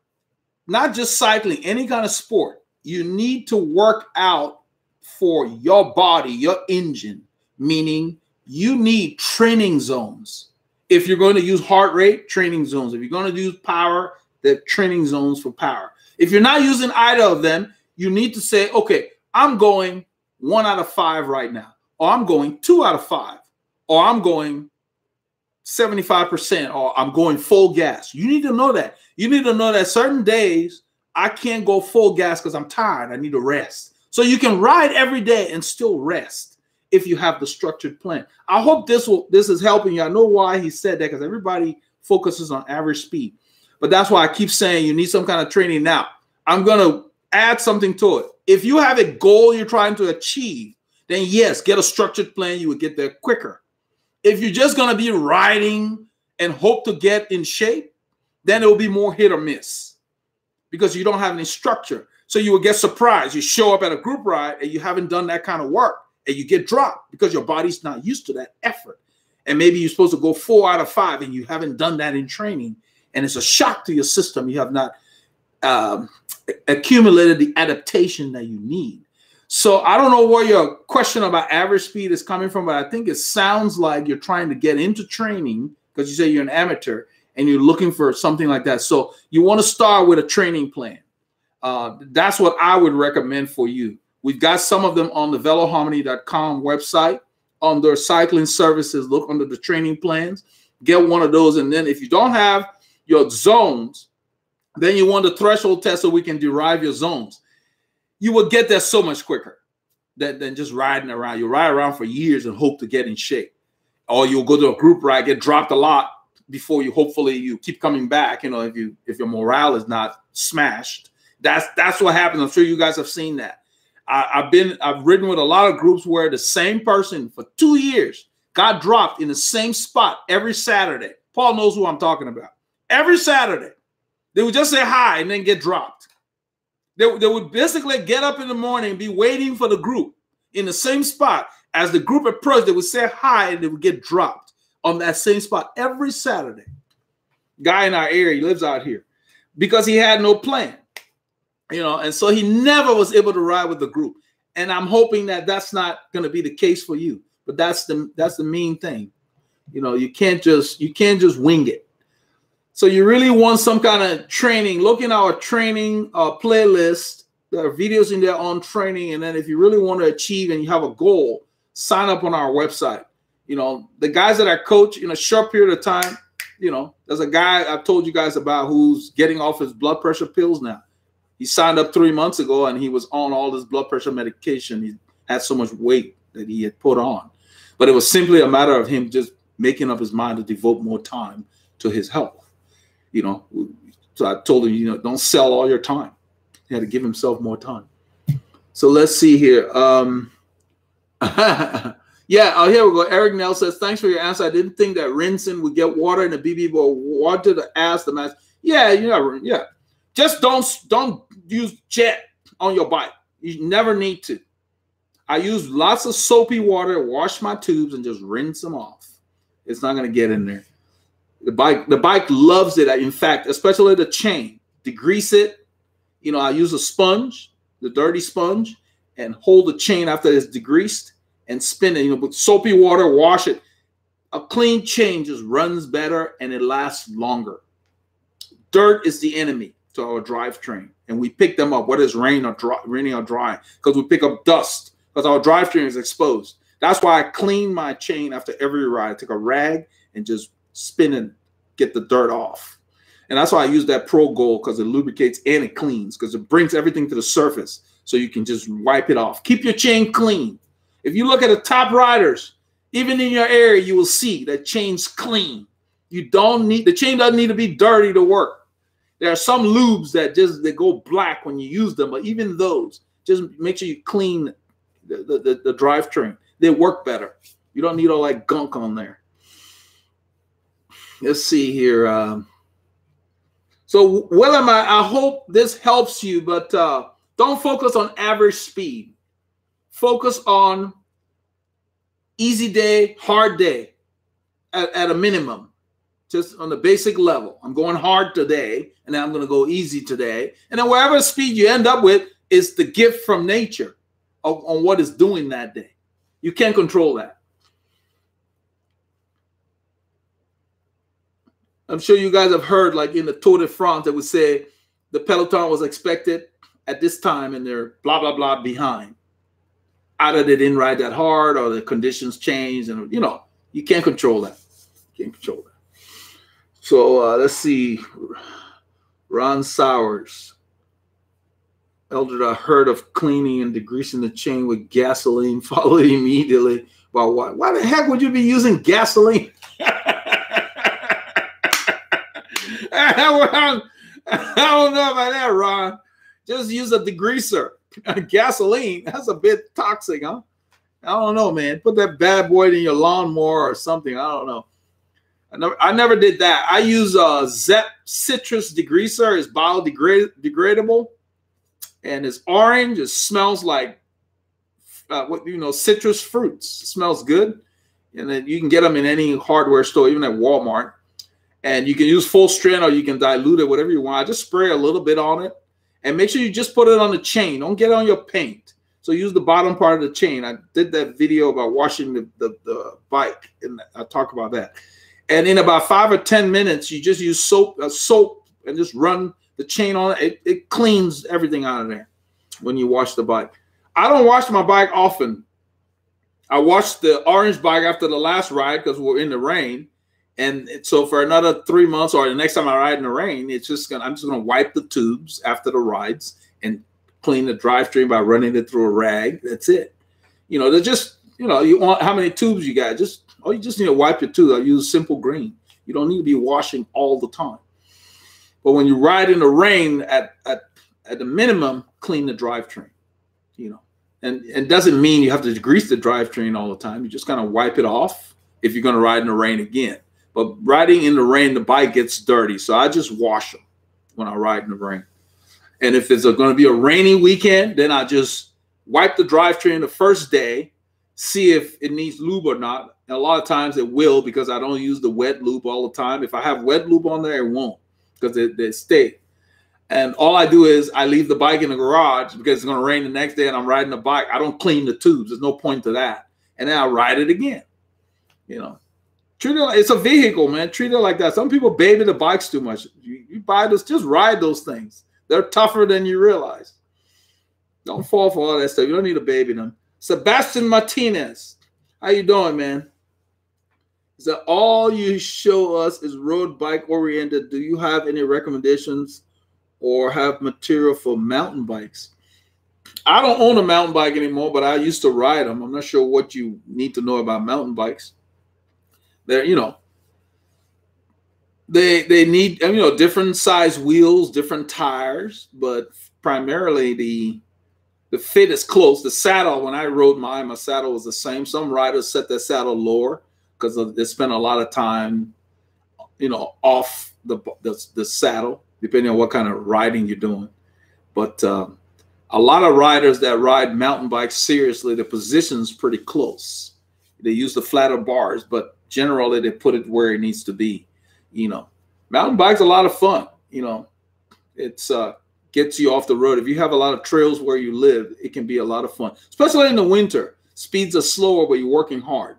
Speaker 1: Not just cycling, any kind of sport. You need to work out for your body, your engine, meaning you need training zones. If you're going to use heart rate, training zones. If you're going to use power, the training zones for power. If you're not using either of them, you need to say, okay, I'm going 1 out of 5 right now, or I'm going 2 out of 5, or I'm going 75%, or I'm going full gas. You need to know that. You need to know that certain days I can't go full gas because I'm tired. I need to rest. So you can ride every day and still rest if you have the structured plan. I hope this is helping you. I know why he said that, because everybody focuses on average speed. But that's why I keep saying you need some kind of training. Now, I'm going to add something to it. If you have a goal you're trying to achieve, then yes, get a structured plan. You will get there quicker. If you're just going to be riding and hope to get in shape, then it will be more hit or miss, because you don't have any structure. So you will get surprised. You show up at a group ride and you haven't done that kind of work, and you get dropped because your body's not used to that effort. And maybe you're supposed to go 4 out of 5 and you haven't done that in training. And it's a shock to your system. You have not accumulated the adaptation that you need. So I don't know where your question about average speed is coming from, but I think it sounds like you're trying to get into training because you say you're an amateur and you're looking for something like that. So you want to start with a training plan. That's what I would recommend for you. We've got some of them on the veloharmony.com website under cycling services. Look under the training plans, get one of those. And then if you don't have your zones, then you want the threshold test so we can derive your zones. You will get there so much quicker than just riding around. You ride around for years and hope to get in shape. Or you'll go to a group ride, get dropped a lot before you hopefully you keep coming back, you know, if your morale is not smashed. That's what happens. I'm sure you guys have seen that. I've ridden with a lot of groups where the same person for 2 years got dropped in the same spot every Saturday. Paul knows who I'm talking about. Every Saturday. They would just say hi and then get dropped. They would basically get up in the morning and be waiting for the group in the same spot. As the group approached, they would say hi and they would get dropped on that same spot every Saturday. Guy in our area, he lives out here, because he had no plan, you know, and so he never was able to ride with the group. And I'm hoping that that's not going to be the case for you. But that's the main thing. You know, you can't just wing it. So you really want some kind of training. Look in our training playlist. There are videos in there on training. And then if you really want to achieve and you have a goal, sign up on our website. You know, the guys that I coach in a short period of time, you know, there's a guy I've told you guys about who's getting off his blood pressure pills now. He signed up 3 months ago and he was on all this blood pressure medication. He had so much weight that he had put on. But it was simply a matter of him just making up his mind to devote more time to his health. You know, so I told him, you know, don't sell all your time. He had to give himself more time. So let's see here. Yeah, here we go. Eric Nell says, thanks for your answer. I didn't think that rinsing would get water in the BB, but wanted to ask the master. Yeah, you know, yeah. Just don't use jet on your bike. You never need to. I use lots of soapy water, wash my tubes, and just rinse them off. It's not going to get in there. The bike loves it. In fact, especially the chain. Degrease it. You know, I use a sponge, the dirty sponge, and hold the chain after it's degreased and spin it. You know, with soapy water, wash it. A clean chain just runs better and it lasts longer. Dirt is the enemy to our drivetrain, and we pick them up, whether it's raining or dry, because we pick up dust because our drivetrain is exposed. That's why I clean my chain after every ride. I take a rag and just spin and get the dirt off. And that's why I use that Pro Gold, because it lubricates and it cleans, because it brings everything to the surface so you can just wipe it off. Keep your chain clean. If you look at the top riders, even in your area, you will see that chain's clean. You don't need, the chain doesn't need to be dirty to work. There are some lubes that they go black when you use them, but even those, just make sure you clean the drivetrain. They work better. You don't need all that gunk on there. Let's see here. So, Willem, I hope this helps you, but don't focus on average speed. Focus on easy day, hard day at a minimum, just on the basic level. I'm going hard today, and then I'm going to go easy today. And then wherever speed you end up with is the gift from nature on what it's doing that day. You can't control that. I'm sure you guys have heard, like in the Tour de France, that would say the peloton was expected at this time and they're blah, blah, blah behind. Either they didn't ride that hard or the conditions changed. And, you know, you can't control that. You can't control that. So let's see. Ron Sowers. Eldred, I heard of cleaning and degreasing the chain with gasoline, followed immediately. Well, why the heck would you be using gasoline? I don't know about that, Ron. Just use a degreaser. Gasoline, that's a bit toxic, huh? I don't know, man. Put that bad boy in your lawnmower or something. I don't know. I never did that. I use Zep citrus degreaser. It's biodegradable, and it's orange. It smells like citrus fruits. It smells good, and then you can get them in any hardware store, even at Walmart. And you can use full strength or you can dilute it, whatever you want. I just spray a little bit on it, and make sure you just put it on the chain. Don't get it on your paint. So use the bottom part of the chain. I did that video about washing the bike, and I talk about that. And in about 5 or 10 minutes, you just use soap, and just run the chain on it. It cleans everything out of there when you wash the bike. I don't wash my bike often. I washed the orange bike after the last ride because we're in the rain. And so for another 3 months, or the next time I ride in the rain, I'm just gonna wipe the tubes after the rides and clean the drivetrain by running it through a rag. That's it. You know, they're just, you know, you want how many tubes you got? You just need to wipe your tubes. I use Simple Green. You don't need to be washing all the time. But when you ride in the rain, at the minimum, clean the drivetrain. You know, and it doesn't mean you have to grease the drivetrain all the time. You just kind of wipe it off if you're going to ride in the rain again. But riding in the rain, the bike gets dirty. So I just wash them when I ride in the rain. And if it's going to be a rainy weekend, then I just wipe the drivetrain the first day, see if it needs lube or not. And a lot of times it will, because I don't use the wet lube all the time. If I have wet lube on there, it won't, because they stay. And all I do is I leave the bike in the garage because it's going to rain the next day and I'm riding the bike. I don't clean the tubes. There's no point to that. And then I ride it again. You know, treat it like it's a vehicle, man. Treat it like that. Some people baby the bikes too much. You buy those, just ride those things. They're tougher than you realize. Don't fall for all that stuff. You don't need to baby them. Sebastian Martinez, how you doing, man? Is that all you show us is road bike oriented? Do you have any recommendations or have material for mountain bikes? I don't own a mountain bike anymore, but I used to ride them. I'm not sure what you need to know about mountain bikes. They're, you know, they need, you know, different size wheels, different tires, but primarily the fit is close. The saddle, when I rode mine, my saddle was the same. Some riders set their saddle lower because they spend a lot of time, you know, off the saddle, depending on what kind of riding you're doing. But a lot of riders that ride mountain bikes seriously, the position's pretty close. They use the flatter bars, but generally they put it where it needs to be. You know, mountain bike's a lot of fun. You know, it's gets you off the road. If you have a lot of trails where you live, it can be a lot of fun, especially in the winter. Speeds are slower, but you're working hard.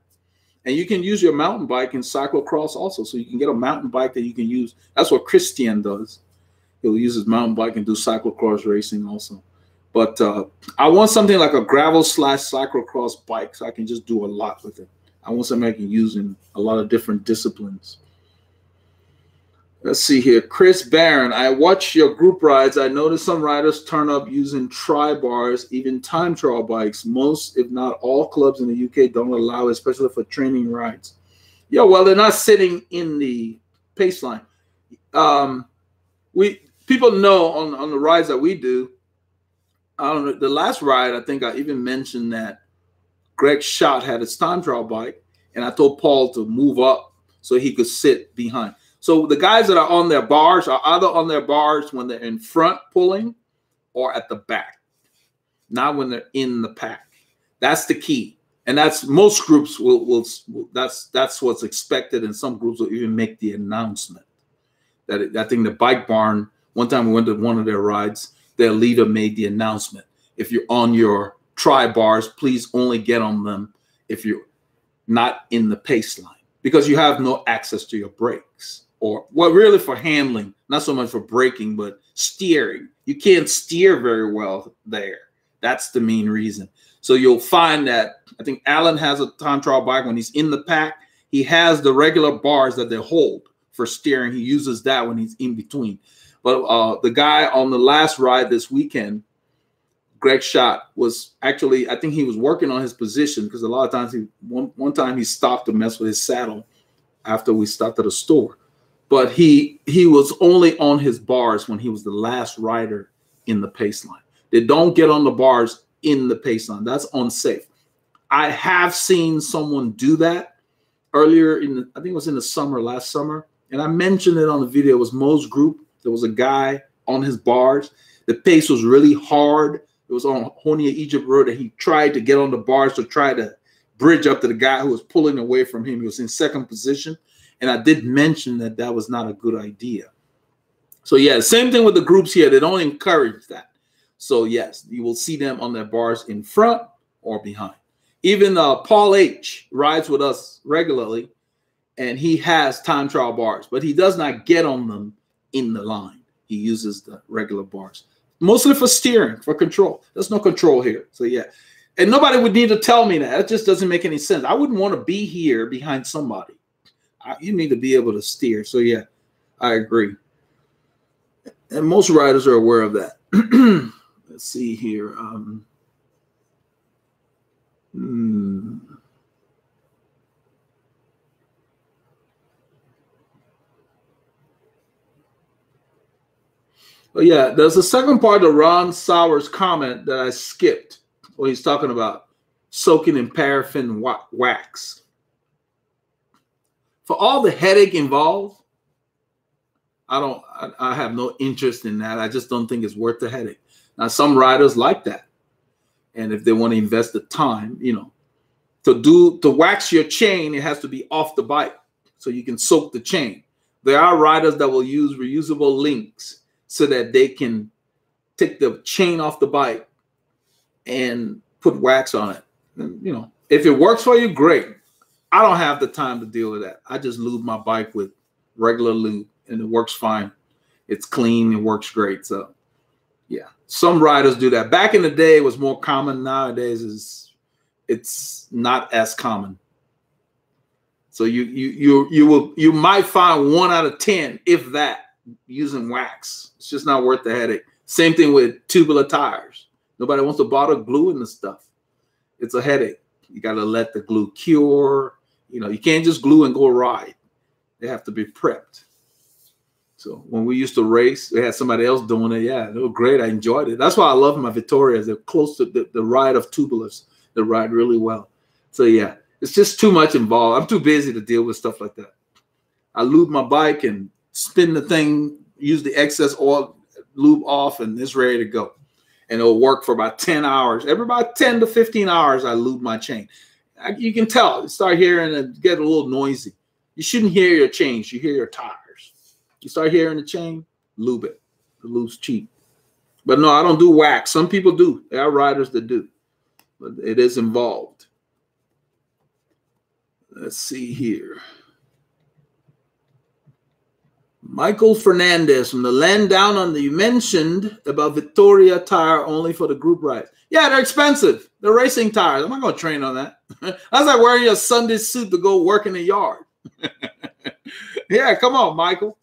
Speaker 1: And you can use your mountain bike in cyclocross also. So you can get a mountain bike that you can use. That's what Christian does. He'll use his mountain bike and do cyclocross racing also. But I want something like a gravel/cyclocross bike so I can just do a lot with it. I want something I can use in a lot of different disciplines. Let's see here. Chris Barron, I watch your group rides. I noticed some riders turn up using tri-bars, even time trial bikes. Most, if not all, clubs in the UK don't allow it, especially for training rides. Yeah, well, they're not sitting in the pace line. People know on the rides that we do. The last ride, I think I even mentioned that Greg Schott had his time trial bike, and I told Paul to move up so he could sit behind. So the guys that are on their bars are either on their bars when they're in front pulling or at the back, not when they're in the pack. That's the key. And that's most groups will that's what's expected. And some groups will even make the announcement that I think the Bike Barn, one time we went to one of their rides, their leader made the announcement. If you're on your tri-bars, please only get on them if you're not in the pace line, because you have no access to your brakes. Or, well, really for handling, not so much for braking, but steering. You can't steer very well there. That's the main reason. So you'll find that, I think Alan has a time trial bike. When he's in the pack, he has the regular bars that they hold for steering. He uses that when he's in between. But the guy on the last ride this weekend, Greg Schott, was actually, I think he was working on his position, because a lot of times one time he stopped to mess with his saddle after we stopped at a store. But he was only on his bars when he was the last rider in the pace line. They don't get on the bars in the pace line. That's unsafe. I have seen someone do that earlier I think it was in the summer, last summer. And I mentioned it on the video. It was Mo's group. There was a guy on his bars. The pace was really hard. It was on Honia Egypt Road, and he tried to get on the bars to try to bridge up to the guy who was pulling away from him. He was in second position. And I did mention that that was not a good idea. So, yeah, same thing with the groups here. They don't encourage that. So yes, you will see them on their bars in front or behind. Even Paul H rides with us regularly, and he has time trial bars, but he does not get on them in the line. He uses the regular bars, mostly for steering, for control. There's no control here. So yeah, and nobody would need to tell me that. It just doesn't make any sense. I wouldn't want to be here behind somebody. You need to be able to steer. So yeah, I agree. And most riders are aware of that. Let's see here. But yeah, there's a second part of Ron Sauer's comment that I skipped when he's talking about soaking in paraffin wax. For all the headache involved, I have no interest in that. I just don't think it's worth the headache. Now, some riders like that. And if they want to invest the time, you know, to wax your chain, it has to be off the bike so you can soak the chain. There are riders that will use reusable links so that they can take the chain off the bike and put wax on it. And, you know, if it works for you, great. I don't have the time to deal with that. I just lube my bike with regular lube, and it works fine. It's clean. It works great. So, yeah, some riders do that. Back in the day, it was more common. Nowadays, it's not as common. So you might find 1 out of 10, if that, using wax. It's just not worth the headache. Same thing with tubular tires. Nobody wants to bother gluing the stuff. It's a headache. You got to let the glue cure. You know, you can't just glue and go ride. They have to be prepped. So when we used to race, we had somebody else doing it. Yeah, they were great. I enjoyed it. That's why I love my Vittorias. They're close to the ride of tubulars. They ride really well. So yeah, it's just too much involved. I'm too busy to deal with stuff like that. I lube my bike and spin the thing, use the excess oil, lube off, and it's ready to go. And it'll work for about 10 hours. Every about 10 to 15 hours, I lube my chain. You can tell. You start hearing it get a little noisy. You shouldn't hear your chains. You hear your tires. You start hearing the chain, lube it. The lube's cheap. But no, I don't do wax. Some people do. There are riders that do. But it is involved. Let's see here. Michael Fernandez from the land down under. You mentioned about Vittoria tire only for the group ride. Yeah, they're expensive. They're racing tires. I'm not going to train on that. That's like wearing your Sunday suit to go work in the yard. Yeah, come on, Michael.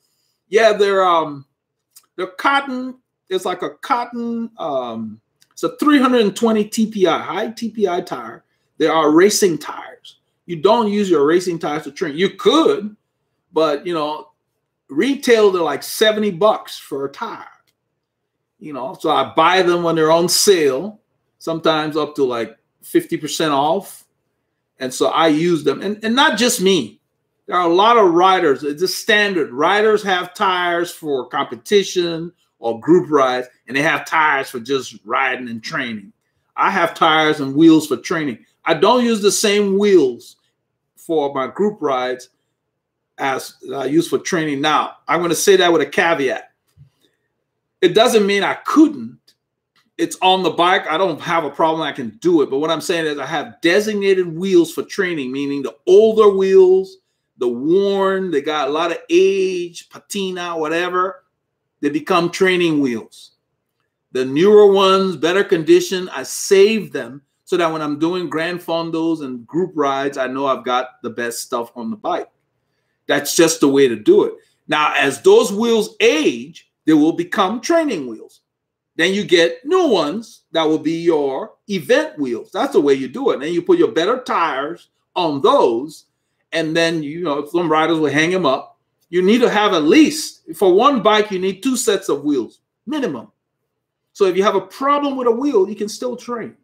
Speaker 1: Yeah, they're cotton. It's like a cotton. It's a 320 TPI, high TPI tire. They are racing tires. You don't use your racing tires to train. You could, but, you know, retail, they're like $70 for a tire. You know, so I buy them when they're on sale, sometimes up to like 50% off. And so I use them. And not just me. There are a lot of riders. It's a standard. Riders have tires for competition or group rides, and they have tires for just riding and training. I have tires and wheels for training. I don't use the same wheels for my group rides as I use for training. Now, I'm going to say that with a caveat. It doesn't mean I couldn't. It's on the bike. I don't have a problem. I can do it. But what I'm saying is I have designated wheels for training, meaning the older wheels, the worn, they got a lot of age, patina, whatever. They become training wheels. The newer ones, better condition, I save them so that when I'm doing grand fondos and group rides, I know I've got the best stuff on the bike. That's just the way to do it. Now, as those wheels age, they will become training wheels. Then you get new ones that will be your event wheels. That's the way you do it. Then you put your better tires on those, and then, you know, some riders will hang them up. You need to have at least, for one bike, you need 2 sets of wheels, minimum. So if you have a problem with a wheel, you can still train.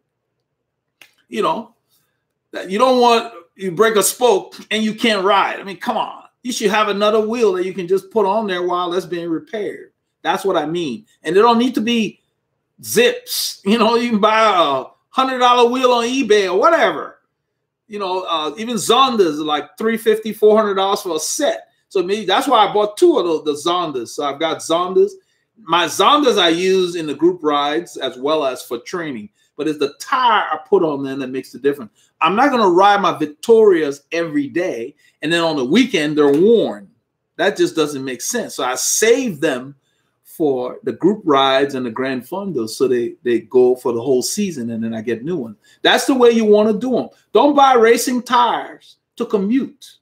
Speaker 1: You know, you don't want, you break a spoke and you can't ride. I mean, come on. You should have another wheel that you can just put on there while that's being repaired. That's what I mean. And they don't need to be zips. You know, you can buy a $100 wheel on eBay or whatever. You know, even Zondas are like $350, $400 for a set. So maybe that's why I bought 2 of the Zondas. So I've got Zondas, My Zondas I use in the group rides as well as for training, but it's the tire I put on them that makes the difference. I'm not going to ride my Victorias every day, and then on the weekend they're worn. That just doesn't make sense. So I save them for the group rides and the Grand Fondos, so they go for the whole season, and then I get new ones. That's the way you want to do them. Don't buy racing tires to commute.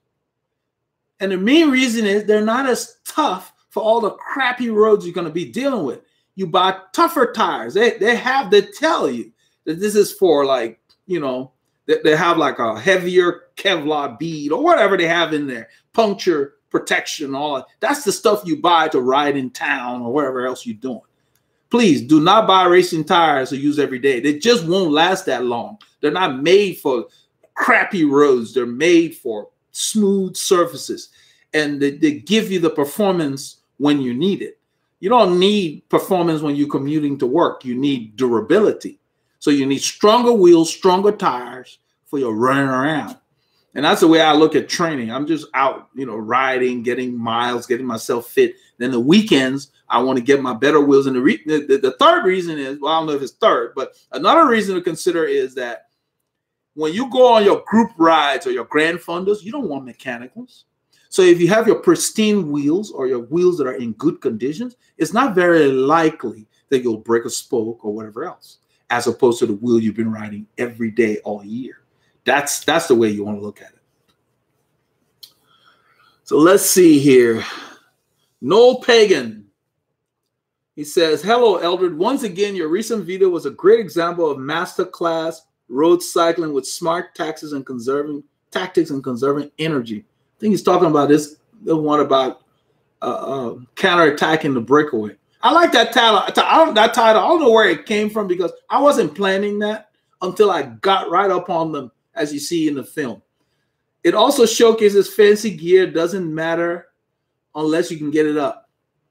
Speaker 1: And the main reason is they're not as tough for all the crappy roads you're going to be dealing with. You buy tougher tires. They tell you that this is for, like, you know, they have like a heavier Kevlar bead or whatever they have in there, puncture protection, all that. That's the stuff you buy to ride in town or wherever else you're doing. Please do not buy racing tires to use every day. They just won't last that long. They're not made for crappy roads. They're made for smooth surfaces, and they give you the performance when you need it. You don't need performance when you're commuting to work. You need durability. So you need stronger wheels, stronger tires for your running around. And that's the way I look at training. I'm just out, you know, riding, getting miles, getting myself fit. Then the weekends, I want to get my better wheels. And the third reason is, well, I don't know if it's third, but another reason to consider is that when you go on your group rides or your Grand Fondos, you don't want mechanicals. So if you have your pristine wheels or your wheels that are in good conditions, it's not very likely that you'll break a spoke or whatever else, as opposed to the wheel you've been riding every day all year. That's the way you want to look at it. So let's see here. Noel Pagan. He says, hello, Eldred. Once again, your recent video was a great example of masterclass road cycling with smart tactics and conserving energy. I think he's talking about the one about counterattacking the breakaway. I like that title. That title, I don't know where it came from, because I wasn't planning that until I got right up on them, as you see in the film. It also showcases fancy gear doesn't matter unless you can get it up.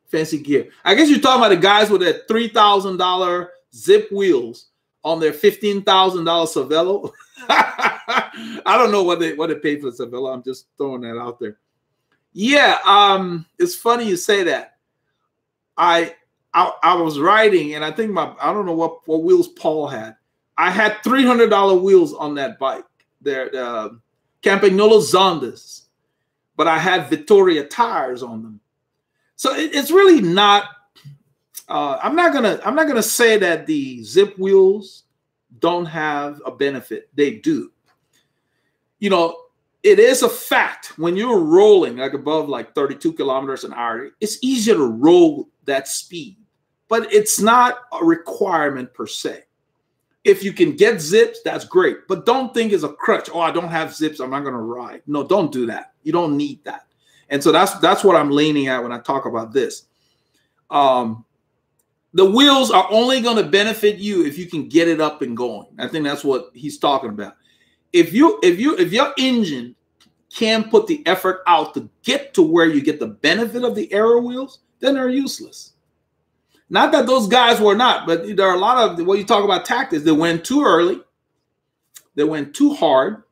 Speaker 1: Fancy gear. I guess you're talking about the guys with their $3,000 zip wheels on their $15,000 Cervelo. I don't know what they paid for the Cervelo. I'm just throwing that out there. Yeah, it's funny you say that. I was riding, and I think I don't know what wheels Paul had. I had $300 wheels on that bike. They're Campagnolo Zondas, but I had Vittoria tires on them. So it's really not. I'm not gonna say that the zip wheels don't have a benefit. They do. You know, it is a fact when you're rolling like above like 32 kilometers an hour, it's easier to roll that speed, but it's not a requirement per se. If you can get zips, that's great, but don't think it's a crutch. Oh, I don't have zips, I'm not going to ride. No, don't do that. You don't need that. And so that's what I'm leaning at when I talk about this. The wheels are only going to benefit you if you can get it up and going. I think that's what he's talking about. If your engine can't put the effort out to get to where you get the benefit of the aero wheels, then they're useless. Not that those guys were not, but there are a lot of, when you talk about tactics, they went too early, they went too hard,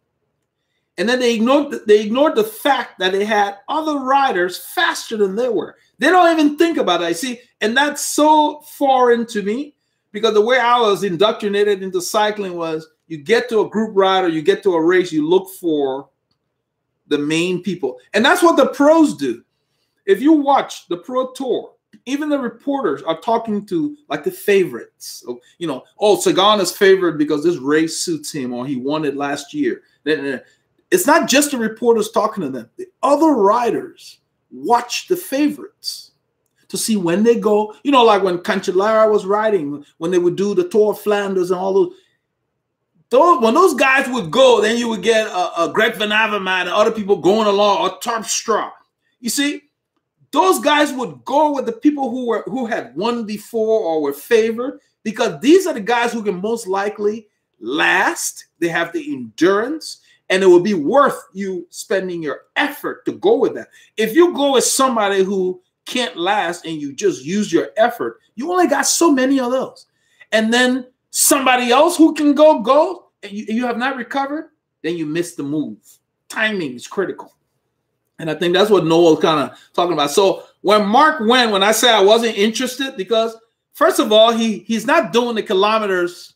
Speaker 1: and then they ignored the fact that they had other riders faster than they were. They don't even think about it. I see, and that's so foreign to me, because the way I was indoctrinated into cycling was, you get to a group ride or you get to a race, you look for the main people. And that's what the pros do. If you watch the Pro Tour, even the reporters are talking to like the favorites. So, you know, oh, Sagan is favored because this race suits him, or he won it last year. It's not just the reporters talking to them. The other riders watch the favorites to see when they go. You know, like when Cancellara was riding, when they would do the Tour of Flanders and all those. When those guys would go, then you would get a Greg Van Avermaet and other people going along, or Terpstra. You see, those guys would go with the people who had won before or were favored, because these are the guys who can most likely last. They have the endurance, and it will be worth you spending your effort to go with that. If you go with somebody who can't last and you just use your effort, you only got so many of those. And then somebody else who can go, and you have not recovered, then you miss the move. Timing is critical. And I think that's what Noel's kind of talking about. So when Mark went, when I said I wasn't interested, because first of all, he's not doing the kilometers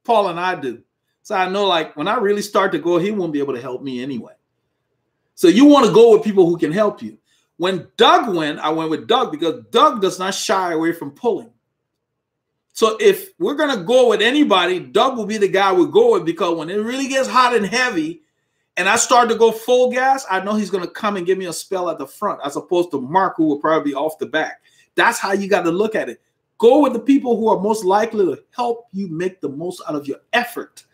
Speaker 1: Paul and I do. So I know, like, when I really start to go, he won't be able to help me anyway. So you want to go with people who can help you. When Doug went, I went with Doug because Doug does not shy away from pulling. So if we're going to go with anybody, Doug will be the guy we go with, because when it really gets hot and heavy and I start to go full gas, I know he's going to come and give me a spell at the front, as opposed to Mark, who will probably be off the back. That's how you got to look at it. Go with the people who are most likely to help you make the most out of your effort.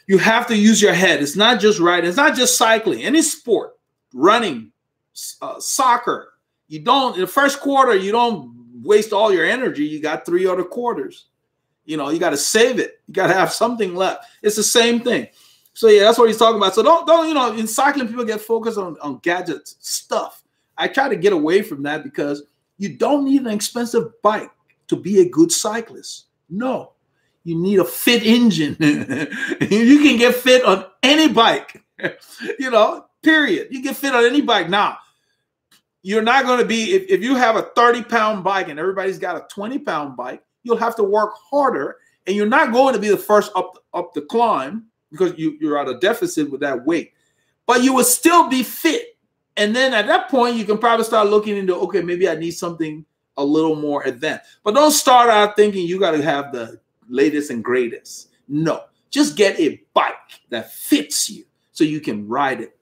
Speaker 1: You have to use your head. It's not just riding. It's not just cycling. Any sport, running, soccer. You don't, in the first quarter, you don't waste all your energy. You got 3 other quarters. You know, you got to save it. You got to have something left. It's the same thing. So yeah, that's what he's talking about. So don't, you know, in cycling, people get focused on gadgets, stuff. I try to get away from that, because you don't need an expensive bike to be a good cyclist. No, you need a fit engine. You can get fit on any bike, you know, period. You get fit on any bike. Now, you're not going to be, if you have a 30-pound bike and everybody's got a 20-pound bike, you'll have to work harder, and you're not going to be the first up the climb, because you're at a deficit with that weight. But you will still be fit. And then at that point, you can probably start looking into, okay, maybe I need something a little more advanced. But don't start out thinking you got to have the latest and greatest. No, just get a bike that fits you so you can ride it.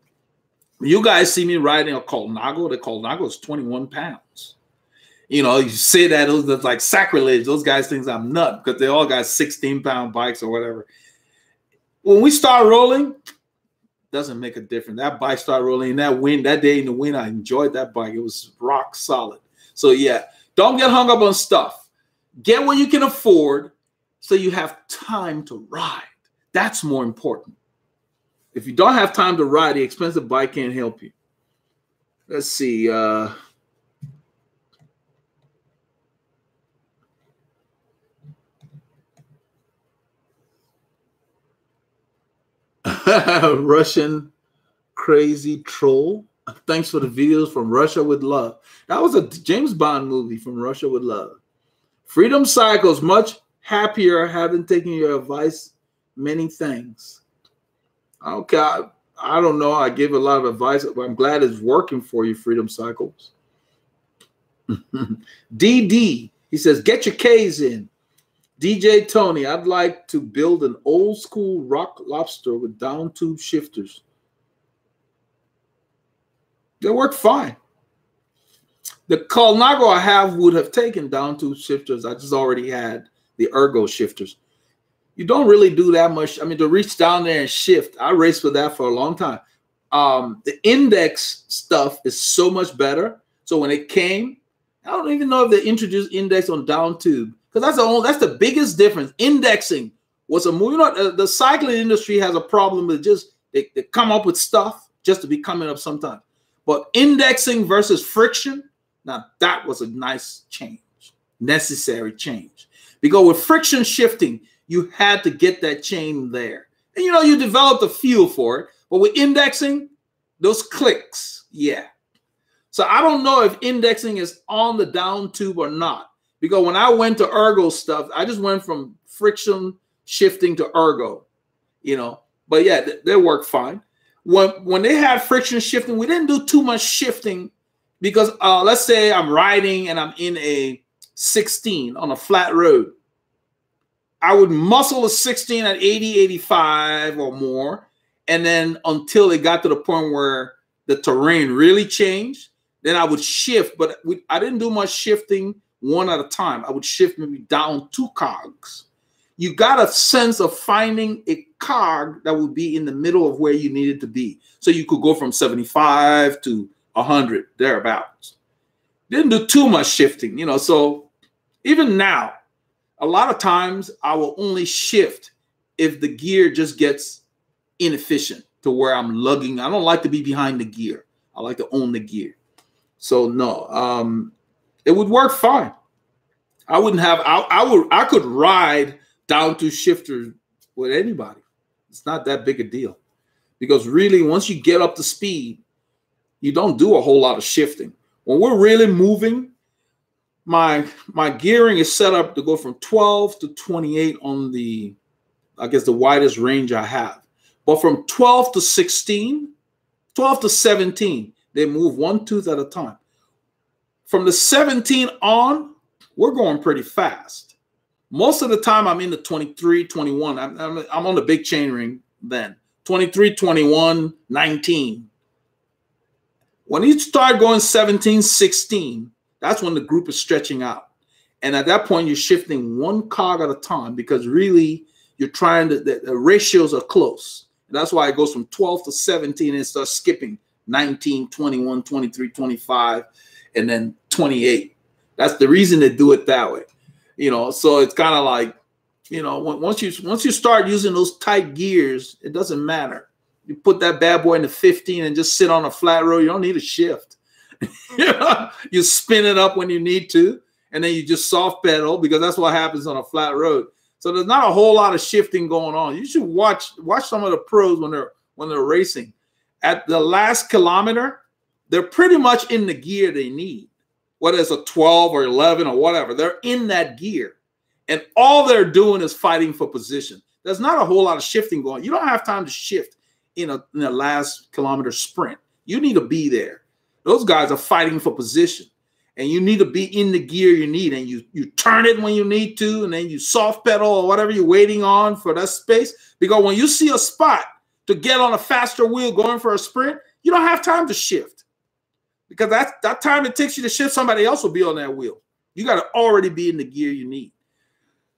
Speaker 1: You guys see me riding a Colnago. The Colnago is 21 pounds. You know, you say that, that's like sacrilege. Those guys think I'm nuts because they all got 16-pound bikes or whatever. When we start rolling, doesn't make a difference. That bike started rolling in that wind. That day in the wind, I enjoyed that bike. It was rock solid. So yeah, don't get hung up on stuff. Get what you can afford so you have time to ride. That's more important. If you don't have time to ride, the expensive bike can't help you. Let's see. Russian crazy troll. Thanks for the videos from Russia with love. That was a James Bond movie, From Russia with Love. Freedom Cycles, much happier having taken your advice. Many thanks. Okay, I don't know. I give a lot of advice, but I'm glad it's working for you, Freedom Cycles. DD, he says, get your K's in. DJ Tony, I'd like to build an old school rock lobster with down tube shifters. They work fine. The Colnago I have would have taken down tube shifters. I just already had the ergo shifters. You don't really do that much. I mean, to reach down there and shift, I raced with that for a long time. The index stuff is so much better. So when it came, I don't even know if they introduced index on down tube. Because that's the biggest difference. Indexing was a move. You know, the cycling industry has a problem with just they come up with stuff just to be coming up sometimes. But indexing versus friction, now that was a nice change, necessary change. Because with friction shifting, you had to get that chain there. And you know, you developed a feel for it. But with indexing, those clicks, yeah. So I don't know if indexing is on the down tube or not. Because when I went to ergo stuff, I just went from friction shifting to ergo, you know. But yeah, they work fine. When they had friction shifting, we didn't do too much shifting because let's say I'm riding and I'm in a 16 on a flat road. I would muscle a 16 at 80, 85 or more. And then until it got to the point where the terrain really changed, then I would shift. But I didn't do much shifting one at a time. I would shift maybe down 2 cogs. You got a sense of finding a cog that would be in the middle of where you needed to be. So you could go from 75 to 100, thereabouts. Didn't do too much shifting, you know. So even now, a lot of times I will only shift if the gear just gets inefficient to where I'm lugging. I don't like to be behind the gear. I like to own the gear. So no, it would work fine. I wouldn't have, I could ride down to shifters with anybody. It's not that big a deal. Because really, once you get up to speed, you don't do a whole lot of shifting. When we're really moving, my gearing is set up to go from 12 to 28 on the, I guess, the widest range I have. But from 12 to 16, 12 to 17, they move one tooth at a time. From the 17 on, we're going pretty fast. Most of the time, I'm in the 23, 21. I'm on the big chain ring then. 23, 21, 19. When you start going 17, 16, that's when the group is stretching out. And at that point, you're shifting one cog at a time because really you're trying to, the ratios are close. And that's why it goes from 12 to 17 and it starts skipping 19, 21, 23, 25, and then 28. That's the reason they do it that way. You know, so it's kind of like, you know, once you start using those tight gears, it doesn't matter. You put that bad boy in the 15 and just sit on a flat road. You don't need a shift. You spin it up when you need to, and then you just soft pedal because that's what happens on a flat road. So there's not a whole lot of shifting going on. You should watch some of the pros when they're racing. At the last kilometer, they're pretty much in the gear they need. Whether it's a 12 or 11 or whatever, they're in that gear. And all they're doing is fighting for position. There's not a whole lot of shifting going on. You don't have time to shift in a last kilometer sprint. You need to be there. Those guys are fighting for position. And you need to be in the gear you need. And you turn it when you need to, and then you soft pedal or whatever you're waiting on for that space. Because when you see a spot to get on a faster wheel going for a sprint, you don't have time to shift. Because that time it takes you to shift, somebody else will be on that wheel. You got to already be in the gear you need.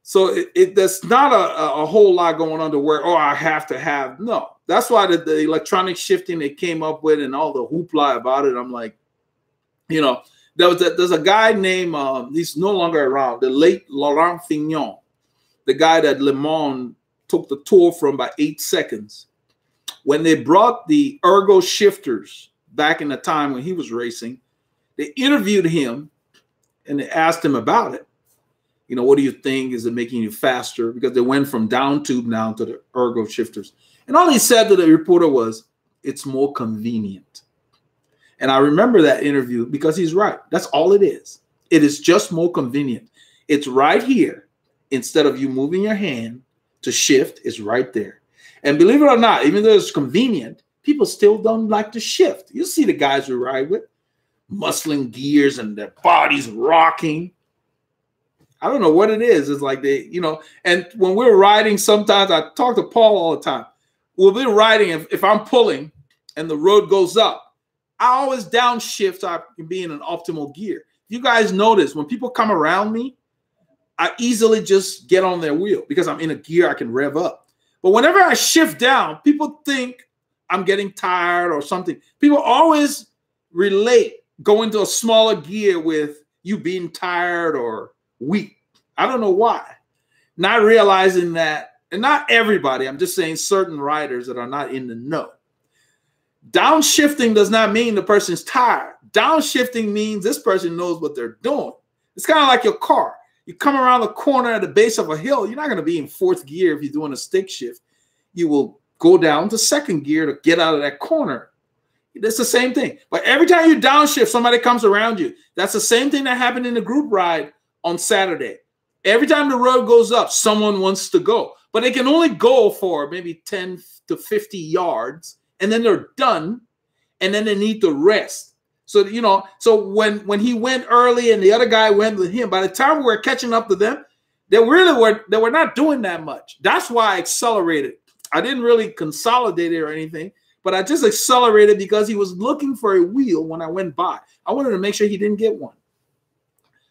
Speaker 1: So there's not a whole lot going on to where, oh, I have to have. No, that's why the electronic shifting they came up with and all the hoopla about it. I'm like, you know, there's a guy named, he's no longer around, the late Laurent Fignon, the guy that Le Mans took the Tour from by 8 seconds. When they brought the ergo shifters back in the time when he was racing, they interviewed him and they asked him about it. You know, what do you think? Is it making you faster? Because they went from down tube now to the ergo shifters. And all he said to the reporter was, it's more convenient. And I remember that interview because he's right. That's all it is. It is just more convenient. It's right here. Instead of you moving your hand to shift, it's right there. And believe it or not, even though it's convenient, people still don't like to shift. You see the guys we ride with, muscling gears and their bodies rocking. I don't know what it is. It's like they, you know, and when we're riding, sometimes I talk to Paul all the time. We'll be riding. If I'm pulling and the road goes up, I always downshift. I can be in an optimal gear. You guys notice when people come around me, I easily just get on their wheel because I'm in a gear I can rev up. But whenever I shift down, people think I'm getting tired or something. People always relate going to a smaller gear with you being tired or weak. I don't know why. Not realizing that, and not everybody, I'm just saying certain riders that are not in the know. Downshifting does not mean the person's tired. Downshifting means this person knows what they're doing. It's kind of like your car. You come around the corner at the base of a hill, you're not going to be in fourth gear if you're doing a stick shift. You will go down to second gear to get out of that corner. It's the same thing. But every time you downshift, somebody comes around you. That's the same thing that happened in the group ride on Saturday. Every time the road goes up, someone wants to go. But they can only go for maybe 10 to 50 yards, and then they're done, and then they need to rest. So, you know, so when he went early and the other guy went with him, by the time we were catching up to them, they were not doing that much. That's why I accelerated. I didn't really consolidate it or anything, but I just accelerated because he was looking for a wheel when I went by. I wanted to make sure he didn't get one.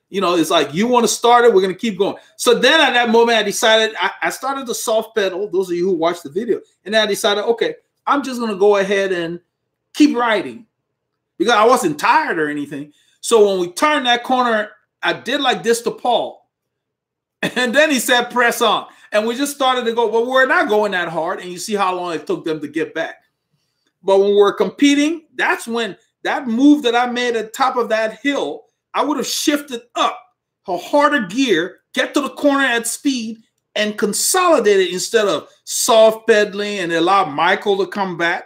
Speaker 1: You know, it's like, you want to start it, we're going to keep going. So then at that moment, I decided, I started to soft pedal, those of you who watched the video. And then I decided, okay, I'm just going to go ahead and keep riding because I wasn't tired or anything. So when we turned that corner, I did like this to Paul. And then he said, press on. And we just started to go, but we're not going that hard. And you see how long it took them to get back. But when we're competing, that's when that move that I made at the top of that hill, I would have shifted up a harder gear, get to the corner at speed, and consolidate it instead of soft pedaling and allow Michael to come back.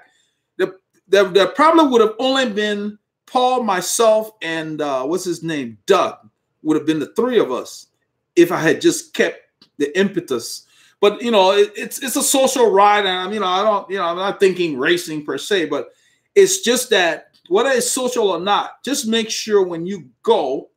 Speaker 1: there probably would have only been Paul, myself, and what's his name? Doug would have been the three of us if I had just kept the impetus. But you know, it's a social ride, and I'm not thinking racing per se, but it's just that whether it's social or not, just make sure when you go,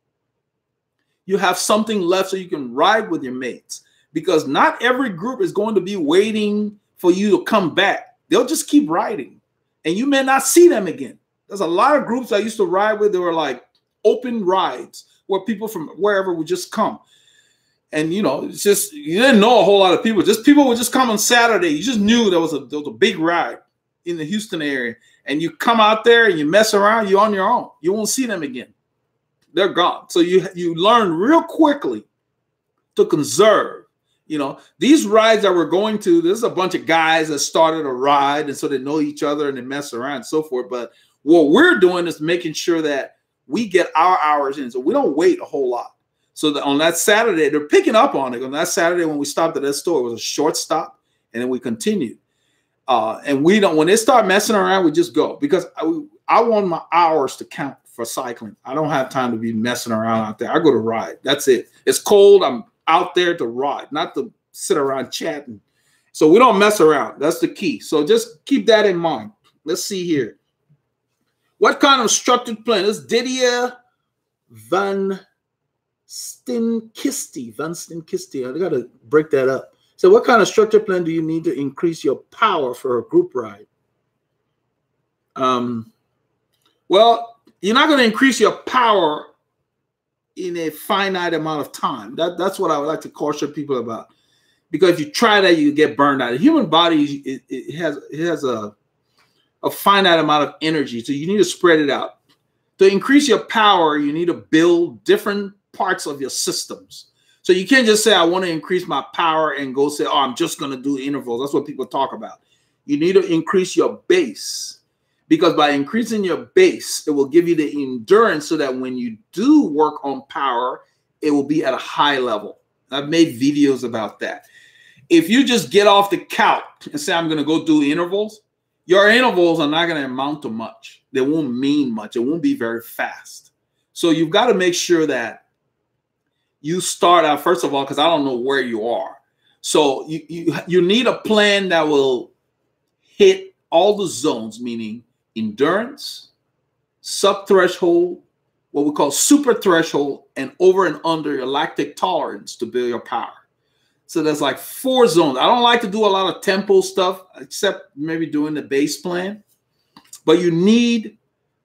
Speaker 1: you have something left so you can ride with your mates, because not every group is going to be waiting for you to come back. They'll just keep riding, and you may not see them again. There's a lot of groups I used to ride with. They were like open rides where people from wherever would just come. And, you know, it's just, you didn't know a whole lot of people. Just people would just come on Saturday. You just knew there was a big ride in the Houston area. And you come out there and you mess around, you're on your own. You won't see them again. They're gone. So you learn real quickly to conserve. You know, these rides that we're going to, there's a bunch of guys that started a ride, and so they know each other and they mess around and so forth. But what we're doing is making sure that we get our hours in. So we don't wait a whole lot. So that on that Saturday, they're picking up on it. On that Saturday when we stopped at that store, it was a short stop, and then we continued. And we don't, when they start messing around, we just go, because I want my hours to count for cycling. I don't have time to be messing around out there. I go to ride. That's it. It's cold. I'm out there to ride, not to sit around chatting. So we don't mess around. That's the key. So just keep that in mind. Let's see here. What kind of structured plan? This Didier Van Stinkisty. I got to break that up. So what kind of structure plan do you need to increase your power for a group ride? Well, you're not going to increase your power in a finite amount of time. That's what I would like to caution people about. Because if you try that, you get burned out. The human body, it has a finite amount of energy, so you need to spread it out. To increase your power, you need to build different parts of your systems. So you can't just say, I want to increase my power and go say, oh, I'm just going to do intervals. That's what people talk about. You need to increase your base, because by increasing your base, it will give you the endurance so that when you do work on power, it will be at a high level. I've made videos about that. If you just get off the couch and say, I'm going to go do intervals, your intervals are not going to amount to much. They won't mean much. It won't be very fast. So you've got to make sure that you start out, first of all, because I don't know where you are. So you need a plan that will hit all the zones, meaning endurance, sub-threshold, what we call super threshold, and over and under your lactic tolerance to build your power. So there's like 4 zones. I don't like to do a lot of tempo stuff, except maybe doing the base plan. But you need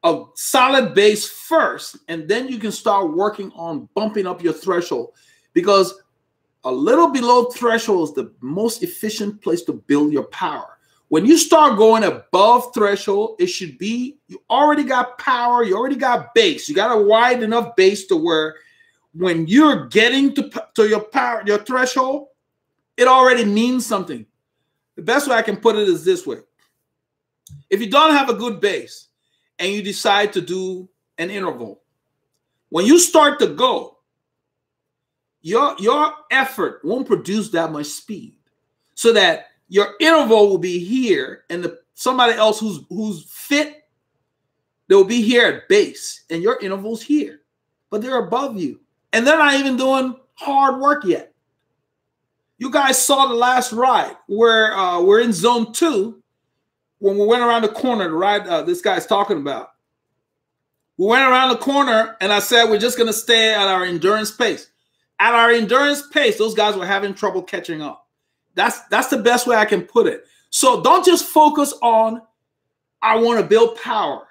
Speaker 1: a solid base first, and then you can start working on bumping up your threshold, because a little below threshold is the most efficient place to build your power. When you start going above threshold, it should be, you already got power, you already got base. You got a wide enough base to where when you're getting to your power, your threshold, it already means something. The best way I can put it is this way. If you don't have a good base, and you decide to do an interval, when you start to go, your effort won't produce that much speed, so that your interval will be here, and somebody else who's fit, they'll be here at base, and your interval's here, but they're above you, and they're not even doing hard work yet. You guys saw the last ride where we're in zone 2. When we went around the corner, the ride this guy's talking about, we went around the corner, and I said, we're just going to stay at our endurance pace. At our endurance pace, those guys were having trouble catching up. That's the best way I can put it. So don't just focus on, I want to build power.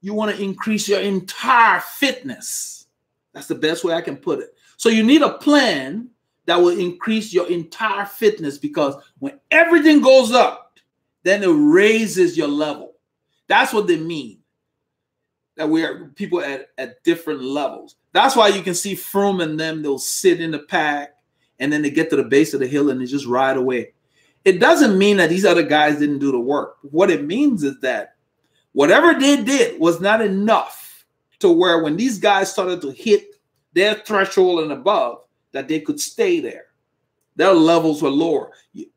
Speaker 1: You want to increase your entire fitness. That's the best way I can put it. So you need a plan that will increase your entire fitness, because when everything goes up, then it raises your level. That's what they mean, that we are people at different levels. That's why you can see Froome and them, they'll sit in the pack, and then they get to the base of the hill and they just ride away. It doesn't mean that these other guys didn't do the work. What it means is that whatever they did was not enough to where when these guys started to hit their threshold and above, that they could stay there. Their levels were lower.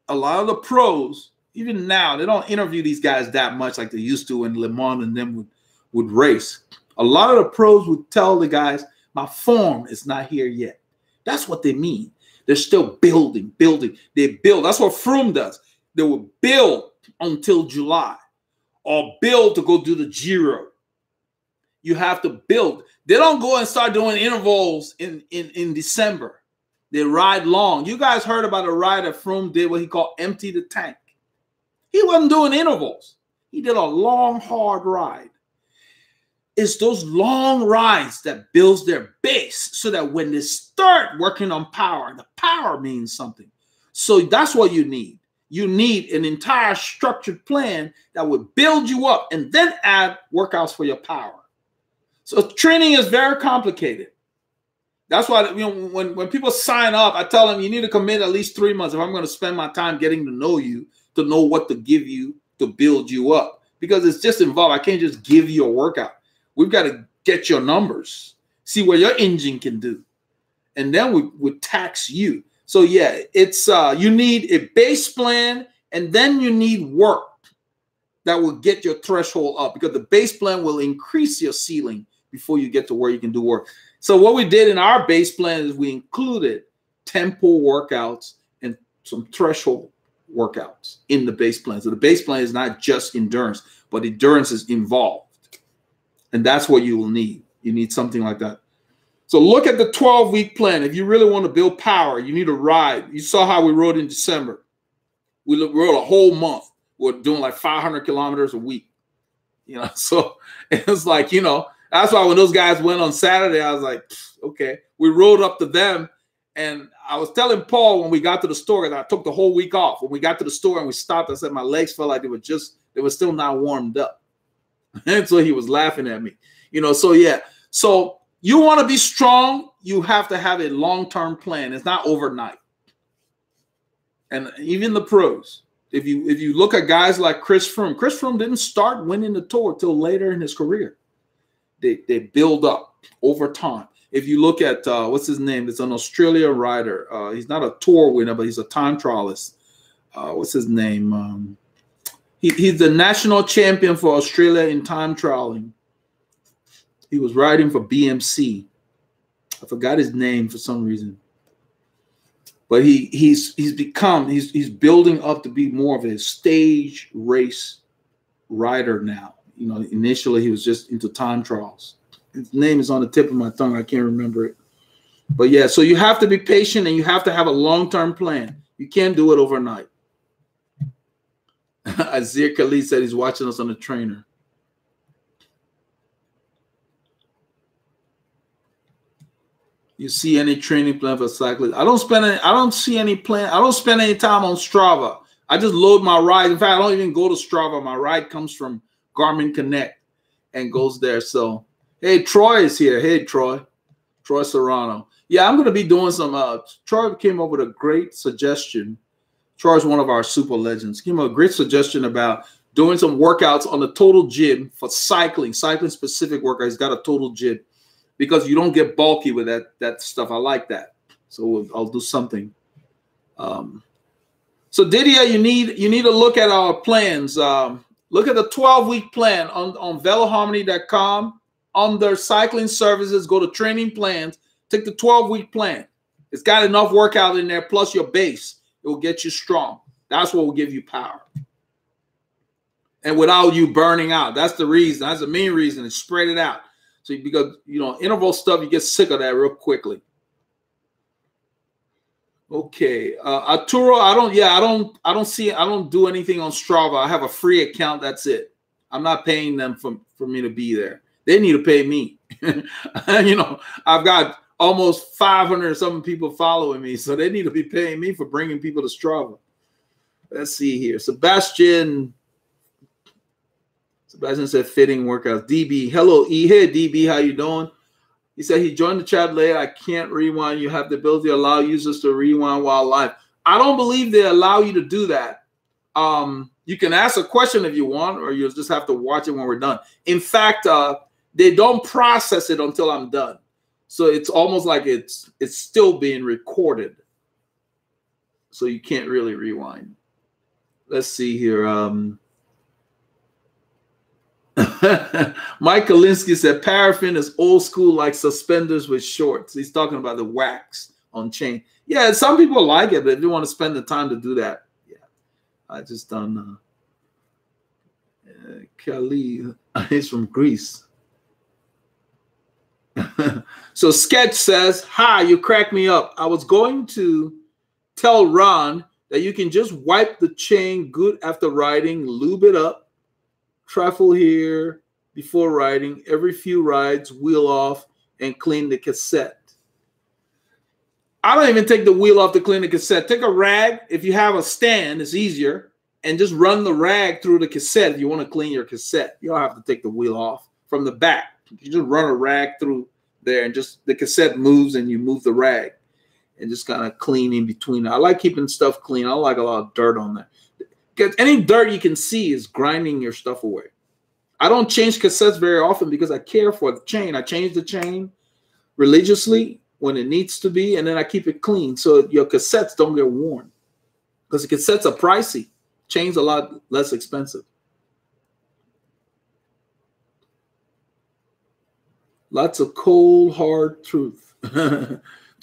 Speaker 1: A lot of the pros, even now, they don't interview these guys that much like they used to when Le Mans and them would race. A lot of the pros would tell the guys, my form is not here yet. That's what they mean. They're still building. They build. That's what Froome does. They will build until July or build to go do the Giro. You have to build. They don't go and start doing intervals in December. They ride long. You guys heard about a ride that Froome did what he called empty the tank. He wasn't doing intervals. He did a long, hard ride. It's those long rides that builds their base so that when they start working on power, the power means something. So that's what you need. You need an entire structured plan that would build you up and then add workouts for your power. So training is very complicated. That's why, you know, when people sign up, I tell them you need to commit at least 3 months if I'm going to spend my time getting to know you, to know what to give you to build you up. Because it's just involved. I can't just give you a workout. We've got to get your numbers, see what your engine can do. And then we would tax you. So yeah, it's you need a base plan, and then you need work that will get your threshold up, because the base plan will increase your ceiling before you get to where you can do work. So what we did in our base plan is we included tempo workouts and some threshold workouts in the base plan. So the base plan is not just endurance, but endurance is involved. And that's what you will need. You need something like that. So look at the 12-week plan. If you really want to build power, you need to ride. You saw how we rode in December. We rode a whole month. We're doing like 500 kilometers a week. You know, so it was like, you know, that's why when those guys went on Saturday, I was like, okay. We rode up to them. And I was telling Paul when we got to the store, that I took the whole week off. When we got to the store and we stopped, I said my legs felt like they were still not warmed up. And so he was laughing at me, you know. So yeah, so you want to be strong, you have to have a long-term plan. It's not overnight. And even the pros, if you look at guys like Chris Froome didn't start winning the Tour till later in his career. They build up over time. If you look at what's his name, it's an Australian rider. He's not a Tour winner, but he's a time trialist. What's his name? He's the national champion for Australia in time trialing. He was riding for BMC. I forgot his name for some reason. But he's building up to be more of a stage race rider now. You know, initially he was just into time trials. His name is on the tip of my tongue. I can't remember it. But yeah, so you have to be patient and you have to have a long-term plan. You can't do it overnight. Azir Khalid said he's watching us on the trainer. You see any training plan for cyclists? I don't see any plan. I don't spend any time on Strava. I just load my ride. In fact, I don't even go to Strava. My ride comes from Garmin Connect and goes there. So, hey, Troy is here. Hey, Troy Serrano. Yeah, I'm going to be doing some. Troy came up with a great suggestion. Troy is one of our super legends. He came up with a great suggestion about doing some workouts on the total gym for cycling specific workouts. He's got a total gym because you don't get bulky with that stuff. I like that. So I'll do something. So Didier, you need to look at our plans. Look at the 12-week plan on veloharmony.com. Under cycling services, go to training plans. Take the 12-week plan. It's got enough workout in there plus your base. It will get you strong. That's what will give you power. And without you burning out. That's the reason. That's the main reason. Is spread it out. So because, you know, interval stuff, you get sick of that real quickly. Okay. Arturo, I don't do anything on Strava. I have a free account. That's it. I'm not paying them for me to be there. They need to pay me. You know, I've got almost 500 something people following me, so they need to be paying me for bringing people to Strava. Let's see here. Sebastian said fitting workouts. DB, hello, E. Hey, DB, how you doing? He said he joined the chat late. I can't rewind. You have the ability to allow users to rewind while live. I don't believe they allow you to do that. You can ask a question if you want, or you'll just have to watch it when we're done. In fact, they don't process it until I'm done. So it's almost like it's still being recorded. So you can't really rewind. let's see here. Mike Kalinsky said paraffin is old school, like suspenders with shorts. He's talking about the wax on chain. Yeah, some people like it, but they don't want to spend the time to do that. Yeah, I just don't. Kelly, he's from Greece. So Sketch says, hi, you crack me up. I was going to tell Ron that you can just wipe the chain good after riding, lube it up, trifle here before riding, every few rides, wheel off, and clean the cassette. I don't even take the wheel off to clean the cassette. Take a rag. If you have a stand, it's easier. And just run the rag through the cassette if you want to clean your cassette. You don't have to take the wheel off from the back. You just run a rag through there and just the cassette moves and you move the rag and just kind of clean in between. I like keeping stuff clean. I don't like a lot of dirt on there. Because any dirt you can see is grinding your stuff away. I don't change cassettes very often because I care for the chain. I change the chain religiously when it needs to be, and then I keep it clean so your cassettes don't get worn. Because the cassettes are pricey. Chains a lot less expensive. Lots of cold, hard truth. Do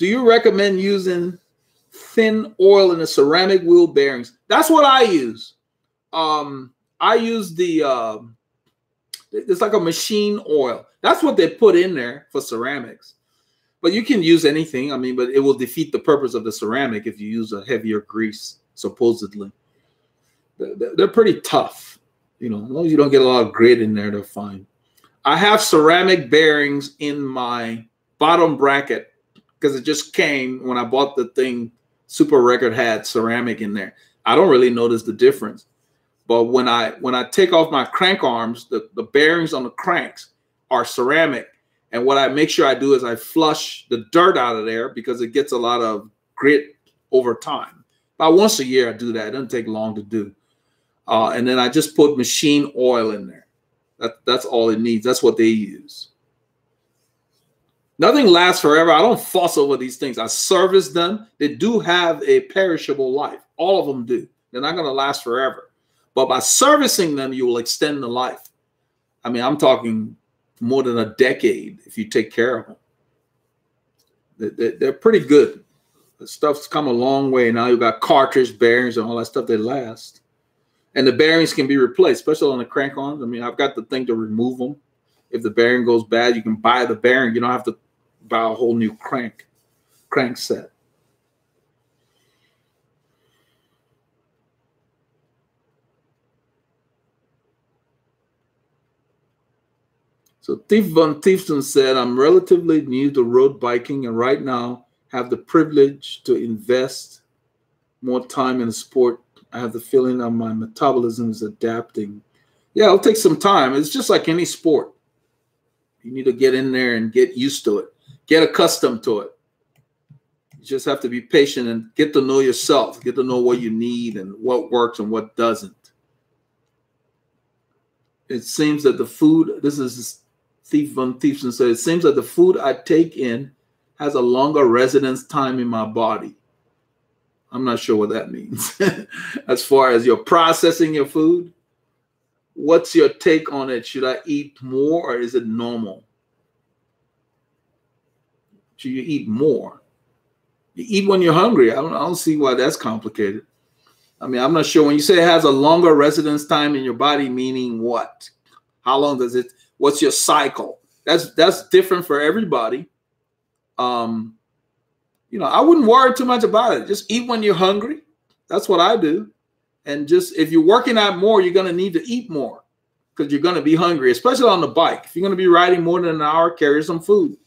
Speaker 1: you recommend using thin oil in the ceramic wheel bearings? That's what I use. I use the, it's like a machine oil. That's what they put in there for ceramics. But you can use anything. I mean, but it will defeat the purpose of the ceramic if you use a heavier grease, supposedly. They're pretty tough. You know, as long as you don't get a lot of grit in there, they're fine. I have ceramic bearings in my bottom bracket because it just came when I bought the thing. Super Record had ceramic in there. I don't really notice the difference. But when I take off my crank arms, the bearings on the cranks are ceramic. And what I make sure I do is I flush the dirt out of there because it gets a lot of grit over time. About once a year I do that. It doesn't take long to do. And then I just put machine oil in there. That's all it needs. That's what they use. Nothing lasts forever. I don't fuss over these things. I service them. They do have a perishable life. All of them do. They're not going to last forever. But by servicing them, you will extend the life. I mean, I'm talking more than a decade if you take care of them. They're pretty good. The stuff's come a long way. Now you've got cartridge bearings and all that stuff. They last. And the bearings can be replaced, especially on the crank arms. I mean, I've got the thing to remove them. If the bearing goes bad, you can buy the bearing. You don't have to buy a whole new crank set. So Thief Von Thiefson said, I'm relatively new to road biking and right now have the privilege to invest more time in the sport. I have the feeling that my metabolism is adapting. Yeah, it'll take some time. It's just like any sport. You need to get in there and get used to it. Get accustomed to it. You just have to be patient and get to know yourself. Get to know what you need and what works and what doesn't. It seems that the food, this is Thief Von Thiefson said, it seems that the food I take in has a longer residence time in my body. I'm not sure what that means. As far as you're processing your food, what's your take on it? Should I eat more or is it normal? Should you eat more? You eat when you're hungry. I don't see why that's complicated. I mean, I'm not sure. When you say it has a longer residence time in your body, meaning what? How long does it? What's your cycle? That's different for everybody. You know, I wouldn't worry too much about it. Just eat when you're hungry. That's what I do. And just if you're working out more, you're going to need to eat more because you're going to be hungry, especially on the bike. If you're going to be riding more than an hour, carry some food.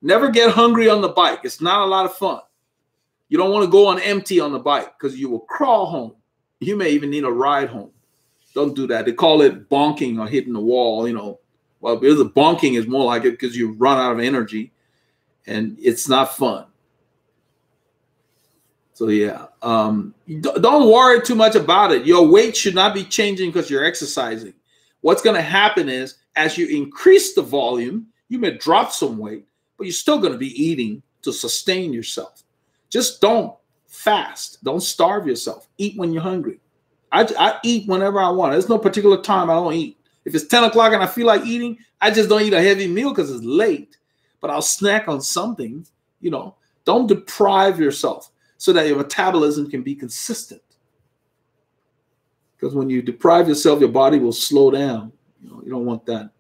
Speaker 1: Never get hungry on the bike. It's not a lot of fun. You don't want to go on empty on the bike because you will crawl home. You may even need a ride home. Don't do that. They call it bonking or hitting the wall. You know, well, the bonking is more like it because you run out of energy and it's not fun. So yeah, don't worry too much about it. Your weight should not be changing because you're exercising. What's going to happen is as you increase the volume, you may drop some weight, but you're still going to be eating to sustain yourself. Just don't fast. Don't starve yourself. Eat when you're hungry. I eat whenever I want. There's no particular time I don't eat. If it's 10 o'clock and I feel like eating, I just don't eat a heavy meal because it's late. But I'll snack on something, you know. Don't deprive yourself so that your metabolism can be consistent. Because when you deprive yourself, your body will slow down. You know, you don't want that.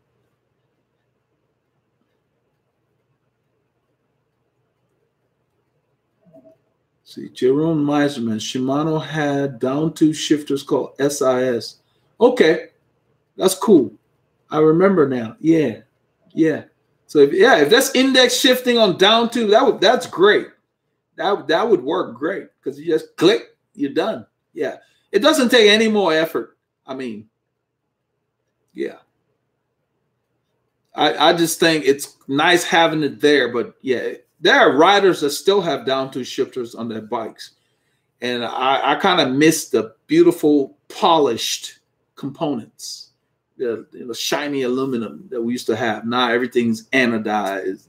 Speaker 1: See, Jerome Meiserman, Shimano had down tube shifters called SIS. Okay, that's cool. I remember now. Yeah, yeah. So if that's index shifting on down tube, that's great. That would work great because you just click, you're done. Yeah, it doesn't take any more effort. I mean, yeah. I just think it's nice having it there, but yeah. There are riders that still have down tube shifters on their bikes. And I kind of miss the beautiful polished components, the shiny aluminum that we used to have. Now everything's anodized.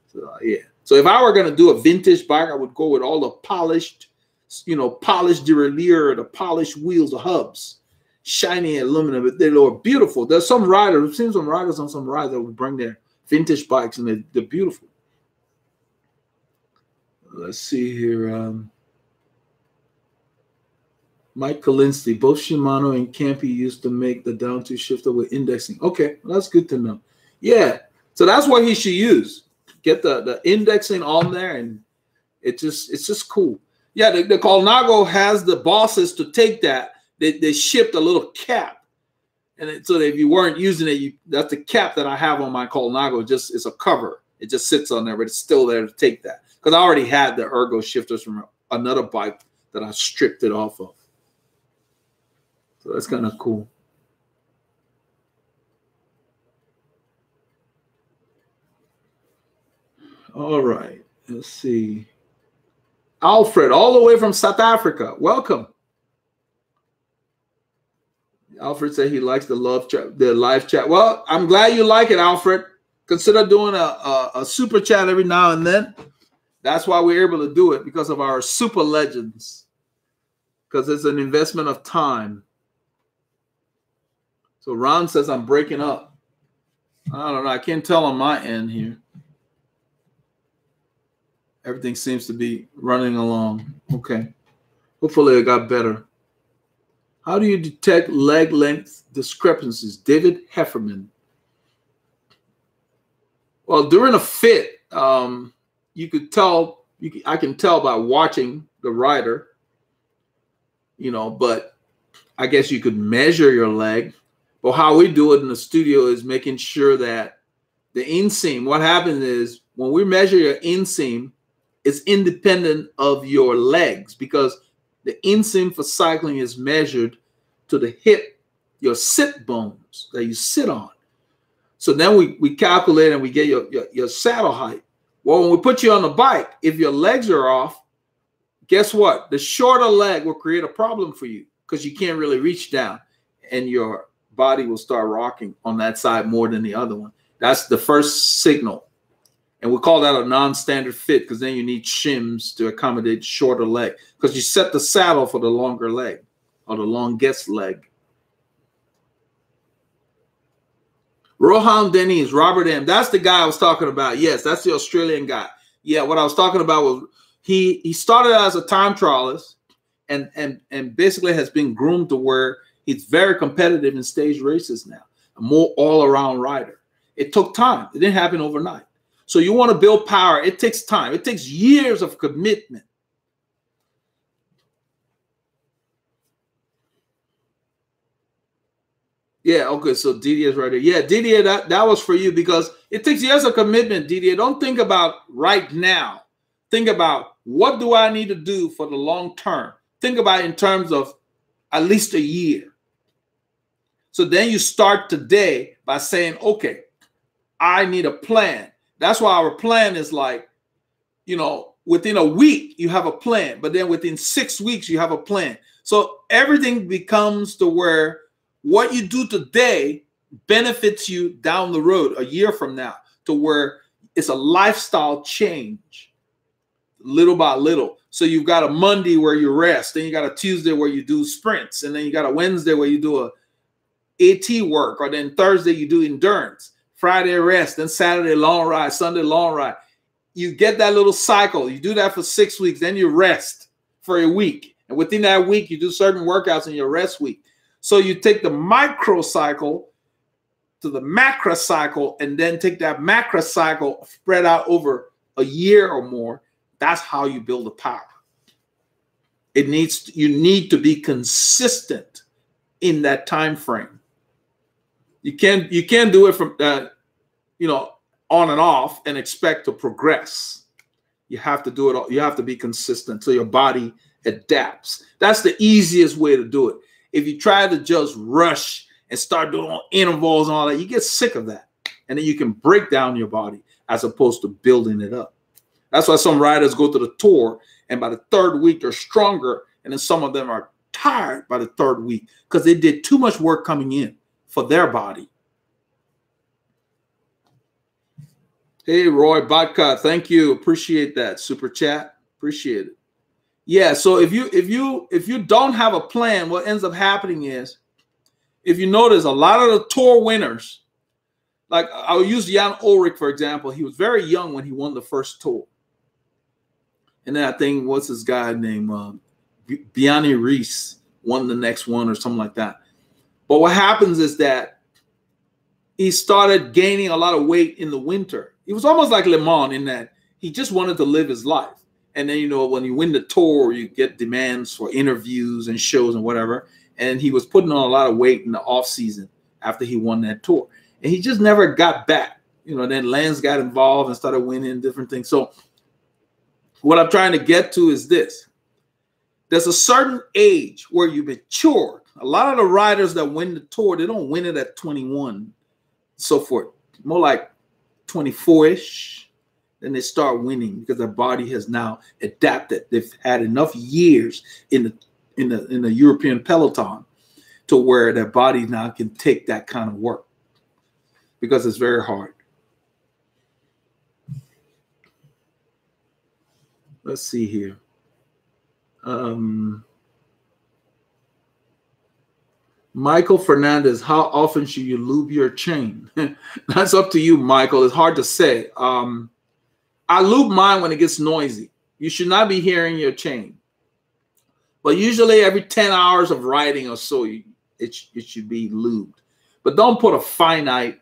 Speaker 1: So, yeah. So if I were going to do a vintage bike, I would go with all the polished, polished derailleur, the polished wheels, the hubs, shiny aluminum. But they were beautiful. There's some riders, I've seen some riders on some rides that would bring their vintage bikes, and they're beautiful. Let's see here. Mike Kalinsky, both Shimano and Campy used to make the down tube shifter with indexing. Okay, well, that's good to know. Yeah, so that's what he should use. Get the indexing on there, and it's just cool. Yeah, the Colnago has the bosses to take that. They shipped a little cap, and so that if you weren't using it, that's the cap that I have on my Colnago. Just it's a cover. It just sits on there, but it's still there to take that. Because I already had the ergo shifters from another bike that I stripped it off of. So that's kind of cool. All right. Let's see. Alfred, all the way from South Africa. Welcome. Alfred said he likes the live chat. Well, I'm glad you like it, Alfred. Consider doing a super chat every now and then. That's why we're able to do it, because of our super legends, because it's an investment of time. So Ron says I'm breaking up. I don't know. I can't tell on my end here. Everything seems to be running along. Okay. Hopefully it got better. How do you detect leg length discrepancies? David Hefferman. Well, during a fit, you could tell. I can tell by watching the rider, but I guess you could measure your leg. But how we do it in the studio is making sure that the inseam, what happens is when we measure your inseam, it's independent of your legs, because the inseam for cycling is measured to the hip, your sit bones that you sit on. So then we calculate and we get your saddle height. Well, when we put you on the bike, if your legs are off, guess what? The shorter leg will create a problem for you because you can't really reach down, and your body will start rocking on that side more than the other one. That's the first signal. And we call that a non-standard fit, because then you need shims to accommodate shorter leg, because you set the saddle for the longer leg or the longest leg. Rohan Denise, Robert M. That's the guy I was talking about. Yes, that's the Australian guy. Yeah, what I was talking about was he started as a time trialist and basically has been groomed to where he's very competitive in stage races now, a more all-around rider. It took time. It didn't happen overnight. So you want to build power. It takes time. It takes years of commitment. Yeah, okay, so Didier's right there. Yeah, Didier, that was for you, because it takes years of commitment, Didier. Don't think about right now. Think about, what do I need to do for the long term? Think about it in terms of at least a year. So then you start today by saying, okay, I need a plan. That's why our plan is like, within a week, you have a plan. But then within 6 weeks, you have a plan. So everything becomes to where what you do today benefits you down the road, a year from now, to where it's a lifestyle change. little by little. So you've got a Monday where you rest, then you got a Tuesday where you do sprints, and then you got a Wednesday where you do a AT work, or then Thursday you do endurance, Friday rest, then Saturday long ride, Sunday long ride. You get that little cycle. You do that for 6 weeks, then you rest for a week. And within that week, you do certain workouts in your rest week. So you take the micro cycle to the macro cycle, and then take that macro cycle spread out over a year or more. That's how you build the power. You need to be consistent in that time frame. You can't do it from on and off and expect to progress. You have to do it. You have to be consistent so your body adapts. That's the easiest way to do it. If you try to just rush and start doing intervals and all that, you get sick of that. And then you can break down your body as opposed to building it up. That's why some riders go to the tour, and by the third week, they're stronger. And then some of them are tired by the third week because they did too much work coming in for their body. Hey, Roy Bodka, thank you. Appreciate that. Super chat. Appreciate it. Yeah, so if you don't have a plan, what ends up happening is, if you notice, a lot of the tour winners, like I'll use Jan Ulrich, for example. He was very young when he won the first tour. And then I think, what's this guy named Biani Reese won the next one or something like that. But what happens is that he started gaining a lot of weight in the winter. He was almost like Le Mans in that he just wanted to live his life. And then, when you win the tour, you get demands for interviews and shows and whatever. And he was putting on a lot of weight in the off season after he won that tour. And he just never got back. Then Lance got involved and started winning different things. So what I'm trying to get to is this. There's a certain age where you mature. A lot of the riders that win the tour, they don't win it at 21, so forth. More like 24-ish. Then they start winning because their body has now adapted. They've had enough years in the European peloton to where their body now can take that kind of work because it's very hard. Let's see here. Michael Fernandez, how often should you lube your chain? That's up to you, Michael. It's hard to say. I lube mine when it gets noisy. You should not be hearing your chain. But usually every 10 hours of riding or so, it should be lubed. But don't put a finite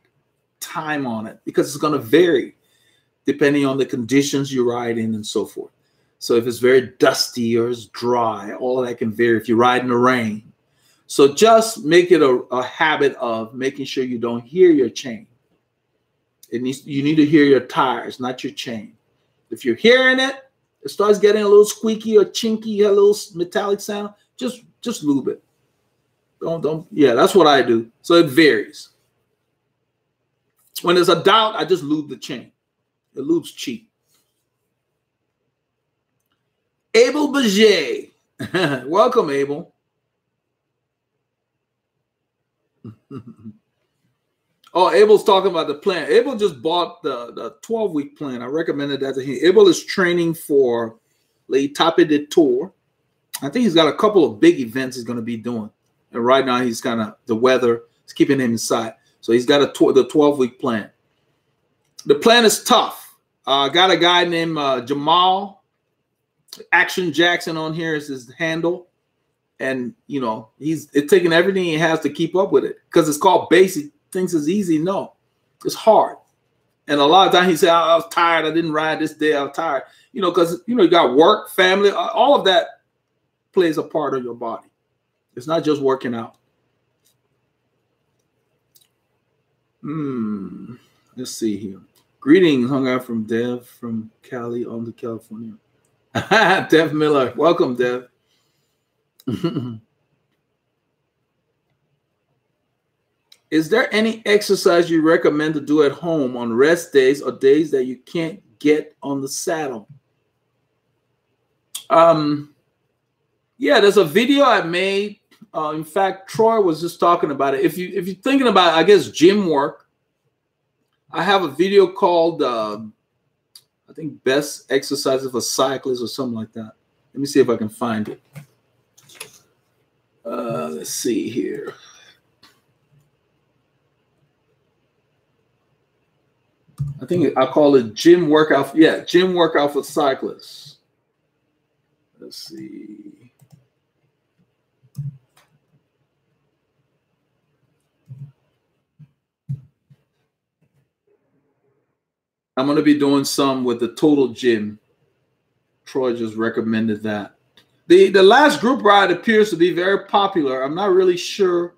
Speaker 1: time on it because it's going to vary depending on the conditions you ride in and so forth. So if it's very dusty or it's dry, all of that can vary if you ride in the rain. So just make it a habit of making sure you don't hear your chain. You need to hear your tires, not your chain. If you're hearing it, it starts getting a little squeaky or chinky, a little metallic sound, just lube it. Yeah, that's what I do. So it varies. When there's a doubt, I just lube the chain. It lubes cheap. Abel Baget. Welcome, Abel. Oh, Abel's talking about the plan. Abel just bought the 12-week plan. I recommended that to him. Abel is training for L'Etape de Tour. I think he's got a couple of big events he's going to be doing. And right now he's kind of, the weather is keeping him inside. So he's got the 12-week plan. The plan is tough. I got a guy named Jamal Action Jackson on here is his handle. And, it's taking everything he has to keep up with it because it's called basic. Thinks it's easy. No, it's hard. And a lot of times he said, I was tired. I didn't ride this day. I was tired. Because, you got work, family, all of that plays a part of your body. It's not just working out. Let's see here. Greetings, hung out from Dev from Cali on to California. Dev Miller. Welcome, Dev. Is there any exercise you recommend to do at home on rest days or days that you can't get on the saddle? Yeah, there's a video I made. In fact, Troy was just talking about it. If you're thinking about, I guess, gym work, I have a video called, I I think best exercises for cyclists or something like that. Let me see if I can find it. Let's see here. I think I call it gym workout. Yeah, gym workout for cyclists. Let's see. I'm going to be doing some with the Total Gym. Troy just recommended that. The last group ride appears to be very popular. I'm not really sure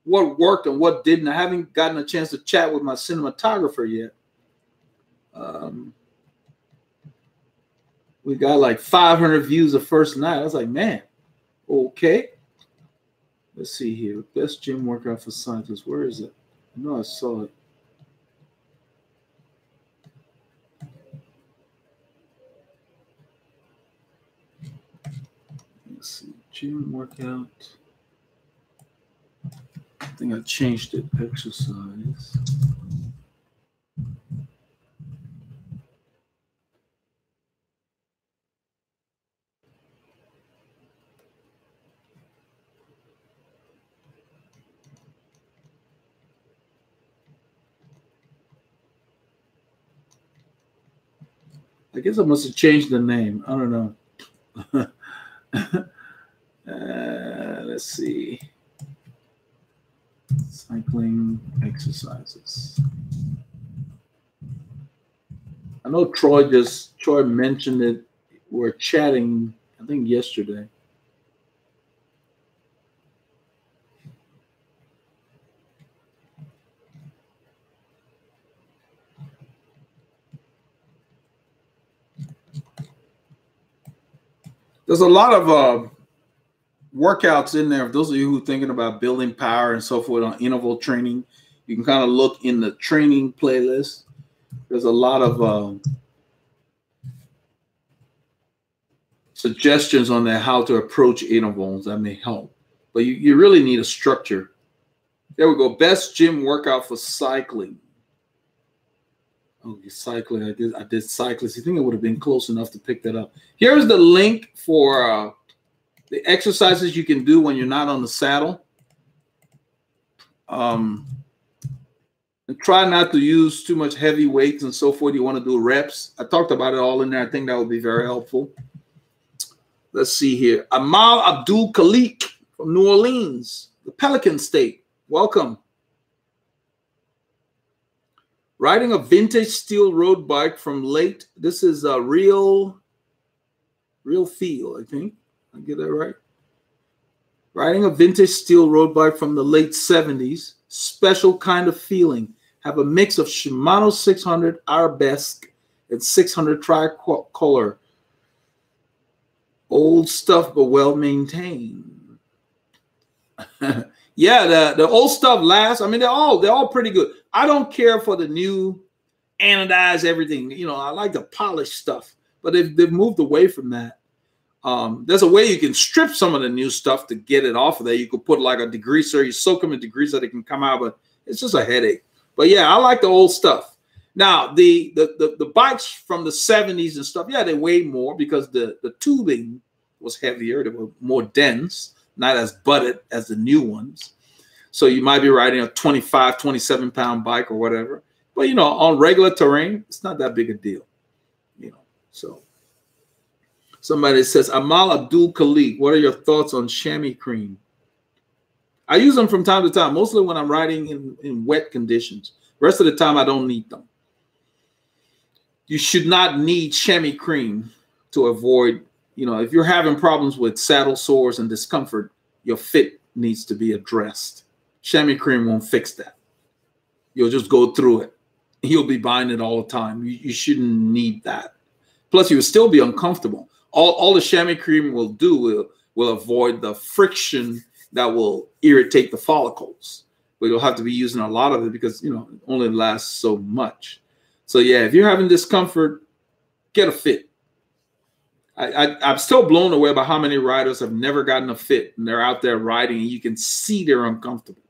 Speaker 1: what worked and what didn't. I haven't gotten a chance to chat with my cinematographer yet. We got like 500 views the first night. I was like, man, okay. Let's see here. Best gym workout for cyclists. Where is it? I know I saw it. Let's see. Gym workout. I think I changed it. Exercise. I guess I must have changed the name. I don't know. Let's see. Cycling exercises. I know Troy mentioned it. We're chatting, I think yesterday. There's a lot of workouts in there. Those of you who are thinking about building power and so forth on interval training, you can kind of look in the training playlist. There's a lot of suggestions on there how to approach intervals that may help. But you really need a structure. There we go. Best gym workout for cycling. Oh, cycling. I did cyclists. You think it would have been close enough to pick that up? Here's the link for the exercises you can do when you're not on the saddle. And try not to use too much heavy weights and so forth. You want to do reps. I talked about it all in there. I think that would be very helpful. Let's see here. Amal Abdul Khalik from New Orleans, the Pelican State. Welcome. Riding a vintage steel road bike from late. This is a real feel, I think. I get that right. Riding a vintage steel road bike from the late 70s. Special kind of feeling. Have a mix of Shimano 600 Arabesque and 600 tricolor. Old stuff, but well maintained. Yeah, the old stuff lasts. I mean, they're all pretty good. I don't care for the new anodized everything. You know, I like the polished stuff, but they've moved away from that. There's a way you can strip some of the new stuff to get it off of there. You could put like a degreaser, you soak them in degreaser so they can come out, but it's just a headache. But yeah, I like the old stuff. Now, the bikes from the 70s and stuff, yeah, they weigh more because the tubing was heavier. They were more dense, not as butted as the new ones. So you might be riding a 25, 27-pound bike or whatever. But, you know, on regular terrain, it's not that big a deal. You know, so somebody says, Amal Abdul Khalik, what are your thoughts on chamois cream? I use them from time to time, mostly when I'm riding in wet conditions. The rest of the time, I don't need them. You should not need chamois cream to avoid, you know, if you're having problems with saddle sores and discomfort, your fit needs to be addressed. Chamois cream won't fix that. You'll just go through it. You'll be buying it all the time. You shouldn't need that. Plus, you will still be uncomfortable. All the chamois cream will do will avoid the friction that will irritate the follicles. But you'll have to be using a lot of it because, you know, it only lasts so much. So, yeah, if you're having discomfort, get a fit. I'm still blown away by how many riders have never gotten a fit and they're out there riding and you can see they're uncomfortable.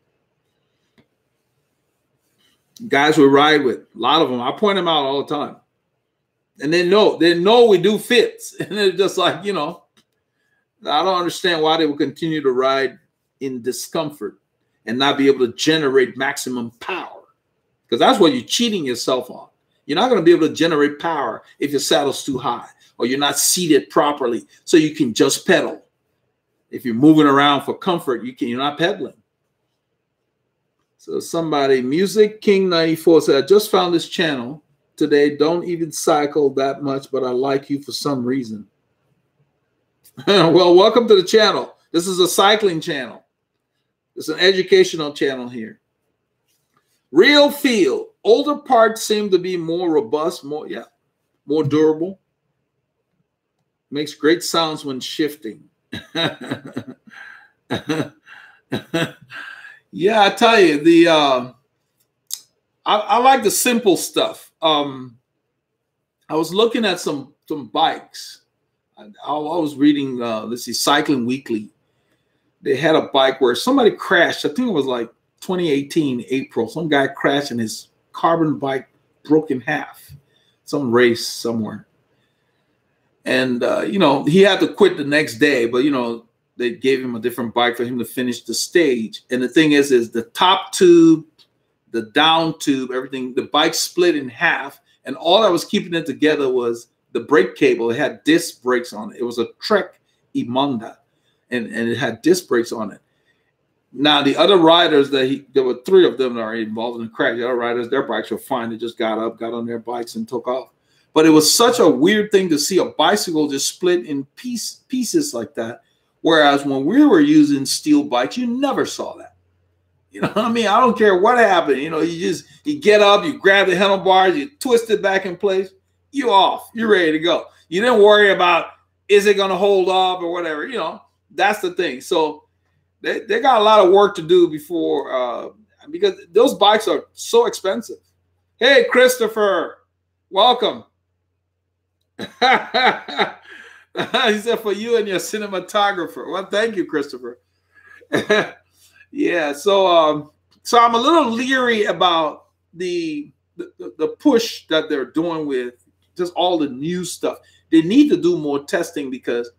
Speaker 1: Guys we ride with, a lot of them, I point them out all the time. And they know we do fits. And they're just like, you know, I don't understand why they will continue to ride in discomfort and not be able to generate maximum power. Because that's what you're cheating yourself on. You're not going to be able to generate power if your saddle's too high or you're not seated properly so you can just pedal. If you're moving around for comfort, you're not pedaling. So somebody, Music King 94 said, I just found this channel today. Don't even cycle that much, but I like you for some reason. Well, welcome to the channel. This is a cycling channel. It's an educational channel here. Real feel. Older parts seem to be more robust, more durable. Makes great sounds when shifting. Yeah, I tell you, I like the simple stuff. I was looking at some bikes. I was reading, let's see, Cycling Weekly. They had a bike where somebody crashed. I think it was like 2018, April. Some guy crashed and his carbon bike broke in half. Some race somewhere. And, you know, he had to quit the next day, but, you know, they gave him a different bike for him to finish the stage. And the thing is the top tube, the down tube, everything, the bike split in half. And all that was keeping it together was the brake cable. It had disc brakes on it. It was a Trek Imonda, and it had disc brakes on it. Now, the other riders, there were 3 of them that are involved in the crash. The other riders, their bikes were fine. They just got up, got on their bikes, and took off. But it was such a weird thing to see a bicycle just split in pieces like that. Whereas when we were using steel bikes, you never saw that. You know what I mean? I don't care what happened. You know, you get up, you grab the handlebars, you twist it back in place, you're off. You're ready to go. You didn't worry about, is it going to hold up or whatever. You know, that's the thing. So they got a lot of work to do before, because those bikes are so expensive. Hey, Christopher, welcome. He said, for you and your cinematographer. Well, thank you, Christopher. Yeah, so I'm a little leery about the push that they're doing with just all the new stuff. They need to do more testing, because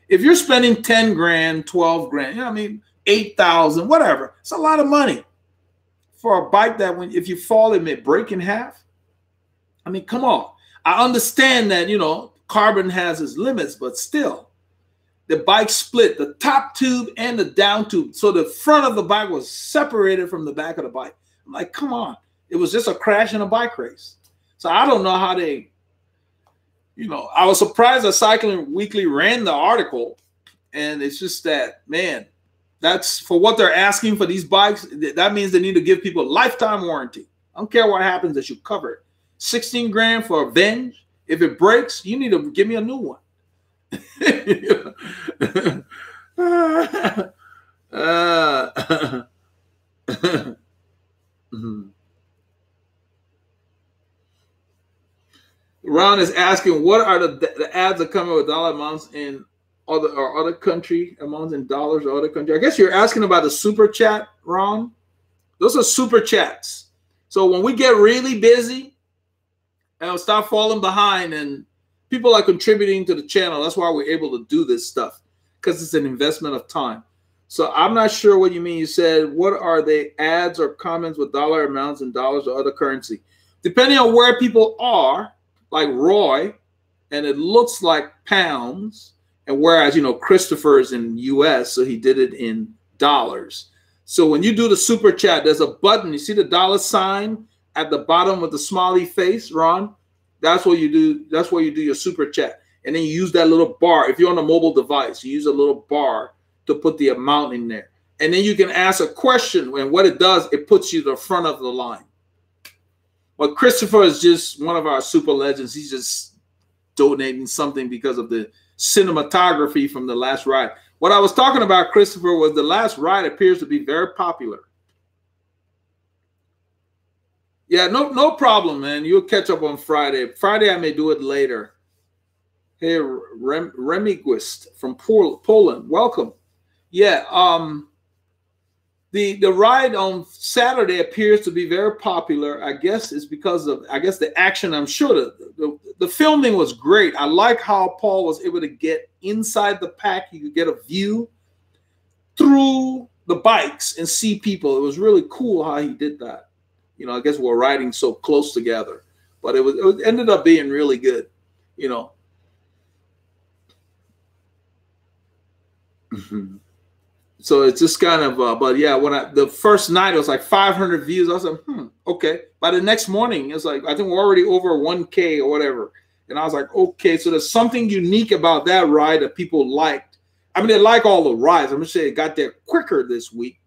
Speaker 1: if you're spending 10 grand, 12 grand, you know what I mean, 8,000, whatever, it's a lot of money for a bike that if you fall, it may break in half. I mean, come on. I understand that, you know, carbon has its limits, but still, the bike split, the top tube and the down tube. So the front of the bike was separated from the back of the bike. I'm like, come on. It was just a crash in a bike race. So I don't know how they, you know, I was surprised that Cycling Weekly ran the article. And it's just that, man, that's for what they're asking for these bikes. That means they need to give people a lifetime warranty. I don't care what happens, they should cover it. 16 grand for Avenge. If it breaks, you need to give me a new one. Ron is asking, what are the ads that come with dollar amounts in other country amounts in dollars or other country? I guess you're asking about the super chat, Ron. Those are super chats. So when we get really busy and we'll start falling behind, and people are contributing to the channel, that's why we're able to do this stuff, because it's an investment of time. So I'm not sure what you mean. You said, what are they, ads or comments with dollar amounts in dollars or other currency? Depending on where people are, like Roy, and it looks like pounds, and whereas, you know, Christopher is in US, so he did it in dollars. So when you do the super chat, there's a button. You see the dollar sign at the bottom with the smiley face, Ron? That's what you do. That's where you do your super chat. And then you use that little bar. If you're on a mobile device, you use a little bar to put the amount in there. And then you can ask a question, and what it does, it puts you to the front of the line. But Christopher is just one of our super legends. He's just donating something because of the cinematography from the last ride. What I was talking about, Christopher, was the last ride appears to be very popular. Yeah, no problem, man. You'll catch up on Friday. Friday, I may do it later. Hey, Remiguist from Poland, welcome. Yeah, the ride on Saturday appears to be very popular. I guess it's because of, the action. I'm sure the the filming was great. I like how Paul was able to get inside the pack. You could get a view through the bikes and see people. It was really cool how he did that. You know, I guess we're riding so close together, but it ended up being really good, you know. So it's just kind of, but yeah, when the first night it was like 500 views. I was like, okay. By the next morning, it's like, I think we're already over 1K or whatever. And I was like, okay, so there's something unique about that ride that people liked. I mean, they like all the rides. I'm gonna say it got there quicker this week,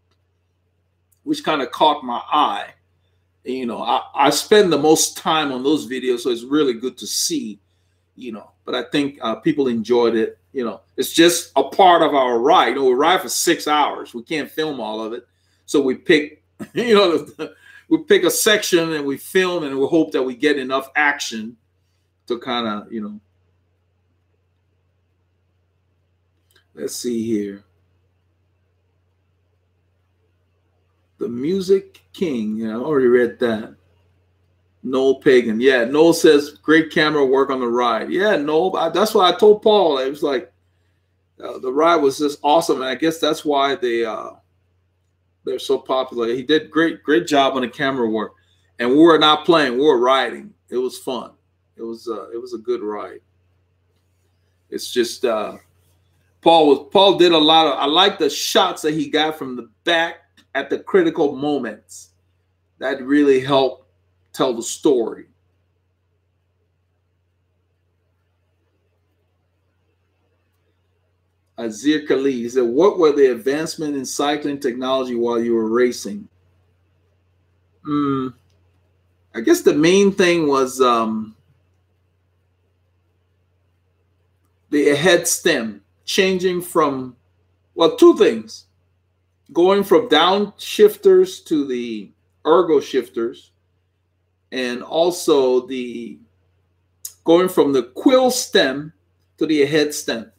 Speaker 1: which kind of caught my eye. And, you know, I spend the most time on those videos, so it's really good to see, you know. But I think people enjoyed it. You know, it's just a part of our ride. You know, we ride for 6 hours. We can't film all of it. So we pick, you know, we pick a section and we film, and we hope that we get enough action to kind of, you know. Let's see here. The Music King. Yeah, I already read that. Noel Pagan. Yeah, Noel says, great camera work on the ride. Yeah, Noel, that's why I told Paul. It was like, the ride was just awesome. And I guess that's why they're so popular. He did great job on the camera work. And we were not playing, we were riding. It was fun. It was a good ride. It's just, Paul did a lot of, I like the shots that he got from the back at the critical moments. That really helped tell the story. Azir Khalid said, what were the advancement in cycling technology while you were racing? I guess the main thing was the head stem changing from, well, two things. Going from downshifters to the ergo shifters, and also the going from the quill stem to the head stem.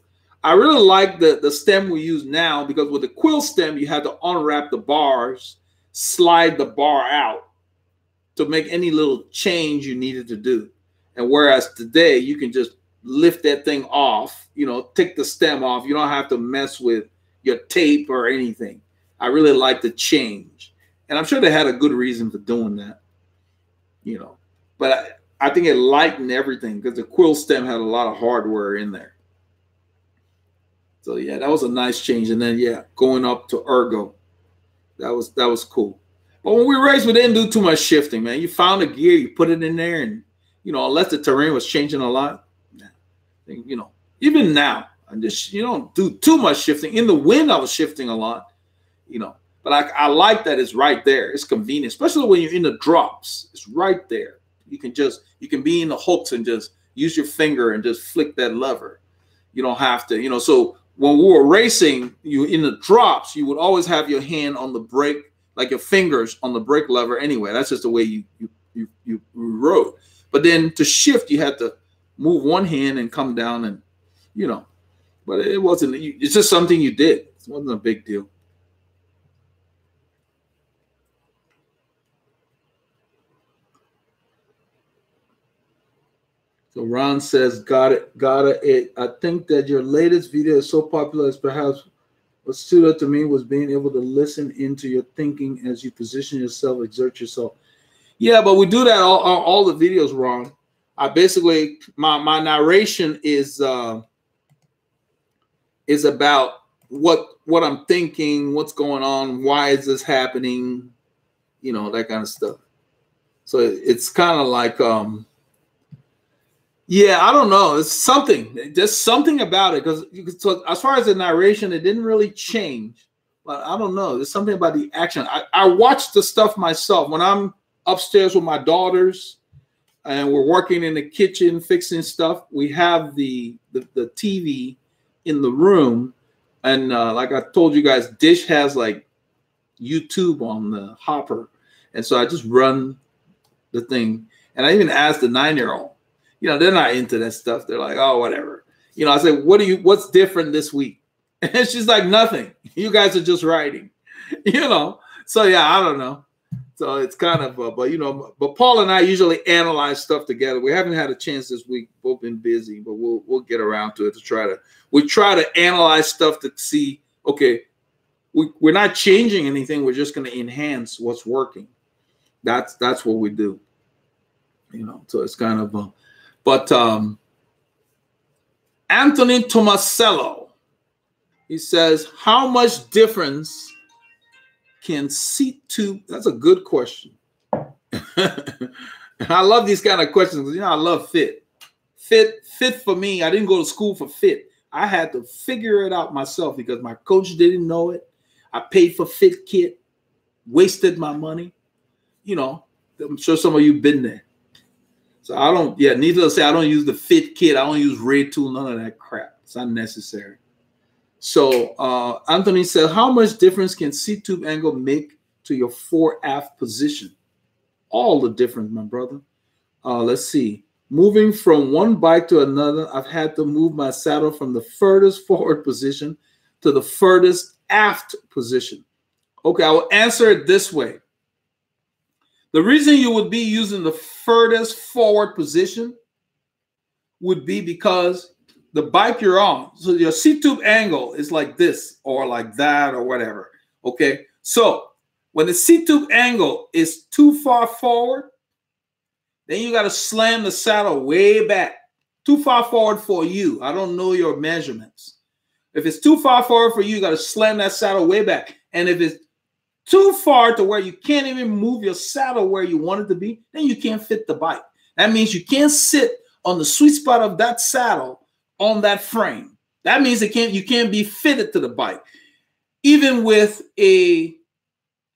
Speaker 1: I really like the stem we use now, because with the quill stem, you had to unwrap the bars, slide the bar out to make any little change you needed to do. And whereas today, you can just lift that thing off, you know, take the stem off. You don't have to mess with your tape or anything. I really like the change. And I'm sure they had a good reason for doing that, you know. But I think it lightened everything, because the quill stem had a lot of hardware in there. So yeah, that was a nice change. And then yeah, going up to ergo, that was cool. But when we raced, we didn't do too much shifting, man. You found a gear, you put it in there, and you know, unless the terrain was changing a lot, you know, even now, you don't do too much shifting. In the wind, I was shifting a lot, you know. But I like that it's right there. It's convenient, especially when you're in the drops. It's right there. You can be in the hooks and just use your finger and just flick that lever. You don't have to, you know. So when we were racing, you in the drops, you would always have your hand on the brake, like your fingers on the brake lever anyway. That's just the way you rode. But then to shift, you had to move one hand and come down, and you know. But it wasn't. It's just something you did. It wasn't a big deal. So Ron says, got it. I think that your latest video is so popular as perhaps what stood out to me was being able to listen into your thinking as you position yourself, exert yourself. Yeah, but we do that all the videos, Ron. I basically, my narration is about what I'm thinking, what's going on, why is this happening, you know, that kind of stuff. So it's kind of like, yeah, I don't know. It's something, just something about it. Because so as far as the narration, it didn't really change. But I don't know. There's something about the action. I watch the stuff myself when I'm upstairs with my daughters and we're working in the kitchen fixing stuff. We have the TV in the room, and like I told you guys, Dish has like YouTube on the hopper, and so I just run the thing. And I even asked the 9-year-old. You know, they're not into that stuff. They're like, oh, whatever. You know, I said, what's different this week? And she's like, nothing. You guys are just writing. You know. So yeah, I don't know. So it's kind of, but you know, but Paul and I usually analyze stuff together. We haven't had a chance this week; both been busy, but we'll get around to it we try to analyze stuff to see. Okay, we're not changing anything. We're just going to enhance what's working. That's what we do. You know, so it's kind of, but Anthony Tomasello, he says, how much difference can seat tube? That's a good question. I love these kind of questions because, you know, I love fit. Fit for me, I didn't go to school for fit. I had to figure it out myself because my coach didn't know it. I paid for fit kit, wasted my money. You know, I'm sure some of you been there. So I don't, needless to say, I don't use the fit kit. I don't use red tool, none of that crap. It's unnecessary. So Anthony said, how much difference can seat tube angle make to your fore aft position? All the difference, my brother. Let's see. Moving from one bike to another, I've had to move my saddle from the furthest forward position to the furthest aft position. Okay, I will answer it this way. The reason you would be using the furthest forward position would be because the bike you're on, so your seat tube angle is like this or like that or whatever, okay? So when the seat tube angle is too far forward, then you got to slam the saddle way back. Too far forward for you. I don't know your measurements. If it's too far forward for you, you got to slam that saddle way back. And if it's too far to where you can't even move your saddle where you want it to be, then you can't fit the bike. That means you can't sit on the sweet spot of that saddle on that frame. That means you can't be fitted to the bike. Even with a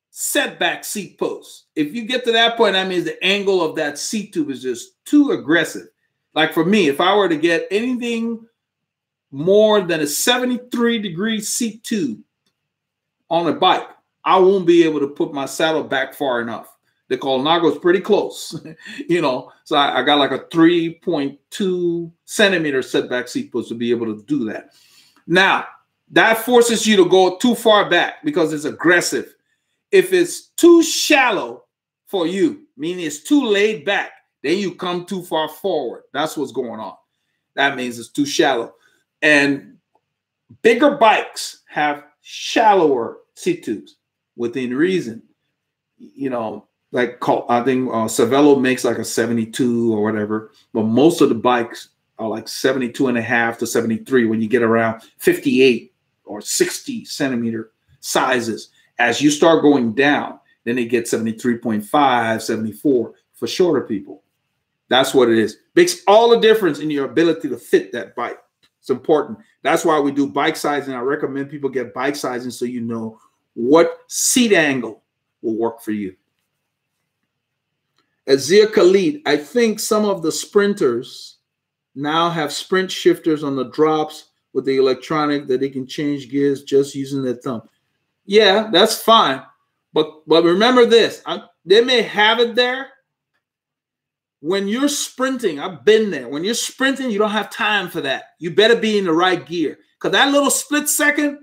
Speaker 1: setback seat post. If you get to that point, that means the angle of that seat tube is just too aggressive. Like for me, if I were to get anything more than a 73-degree seat tube on a bike, I won't be able to put my saddle back far enough. The Colnago is pretty close, you know. So I got like a 3.2 centimeter setback seat post to be able to do that. Now, that forces you to go too far back because it's aggressive. If it's too shallow for you, meaning it's too laid back, then you come too far forward. That's what's going on. That means it's too shallow. And bigger bikes have shallower seat tubes within reason. You know, like I think Cervelo makes like a 72 or whatever, but most of the bikes are like 72.5 to 73 when you get around 58 or 60 centimeter sizes. As you start going down, then they get 73.5, 74 for shorter people. That's what it is. Makes all the difference in your ability to fit that bike. It's important. That's why we do bike sizing. I recommend people get bike sizing so you know what seat angle will work for you. Azir Khalid, I think some of the sprinters now have sprint shifters on the drops with the electronic that they can change gears just using their thumb. Yeah, that's fine. But remember this. They may have it there. When you're sprinting, I've been there. When you're sprinting, you don't have time for that. You better be in the right gear. Because that little split second,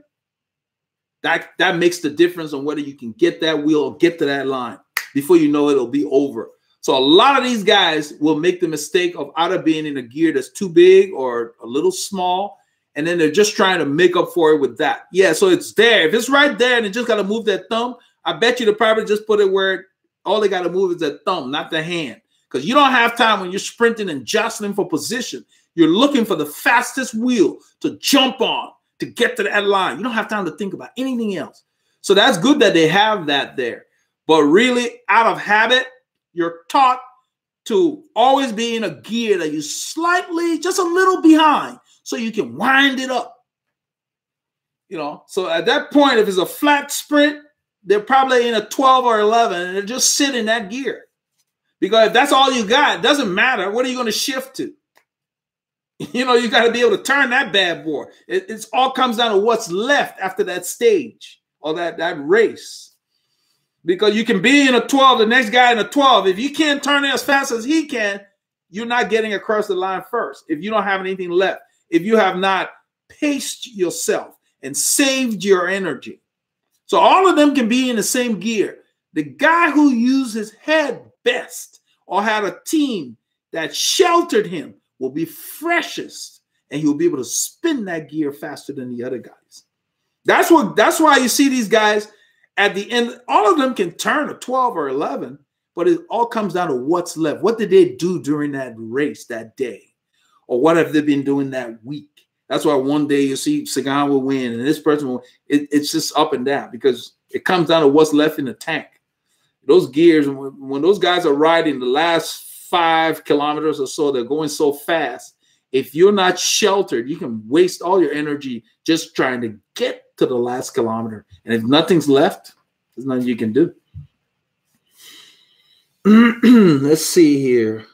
Speaker 1: that makes the difference on whether you can get that wheel or get to that line. Before you know it, it'll be over. So a lot of these guys will make the mistake of either being in a gear that's too big or a little small, and then they're just trying to make up for it with that. Yeah, so it's there. If it's right there and they just got to move their thumb, I bet you they'll probably just put it where all they got to move is their thumb, not the hand. Because you don't have time when you're sprinting and jostling for position. You're looking for the fastest wheel to jump on to get to that line. You don't have time to think about anything else. So that's good that they have that there. But really, out of habit, you're taught to always be in a gear that you're slightly, just a little behind, so you can wind it up. You know, so at that point, if it's a flat sprint, they're probably in a 12 or 11, and they're just sitting in that gear. Because if that's all you got, it doesn't matter. What are you going to shift to? You know, you got to be able to turn that bad boy. It's all comes down to what's left after that stage or that race. Because you can be in a 12, the next guy in a 12. If you can't turn it as fast as he can, you're not getting across the line first. If you don't have anything left, if you have not paced yourself and saved your energy. So all of them can be in the same gear. The guy who used his head best or had a team that sheltered him will be freshest, and he'll be able to spin that gear faster than the other guys. That's why you see these guys at the end. All of them can turn a 12 or 11, but it all comes down to what's left. What did they do during that race that day? Or what have they been doing that week? That's why one day you see Sagan will win and this person will. It's just up and down because it comes down to what's left in the tank. Those gears, when those guys are riding the last 5 kilometers or so, they're going so fast. If you're not sheltered, you can waste all your energy just trying to get to the last kilometer. And if nothing's left, there's nothing you can do. Let's see here.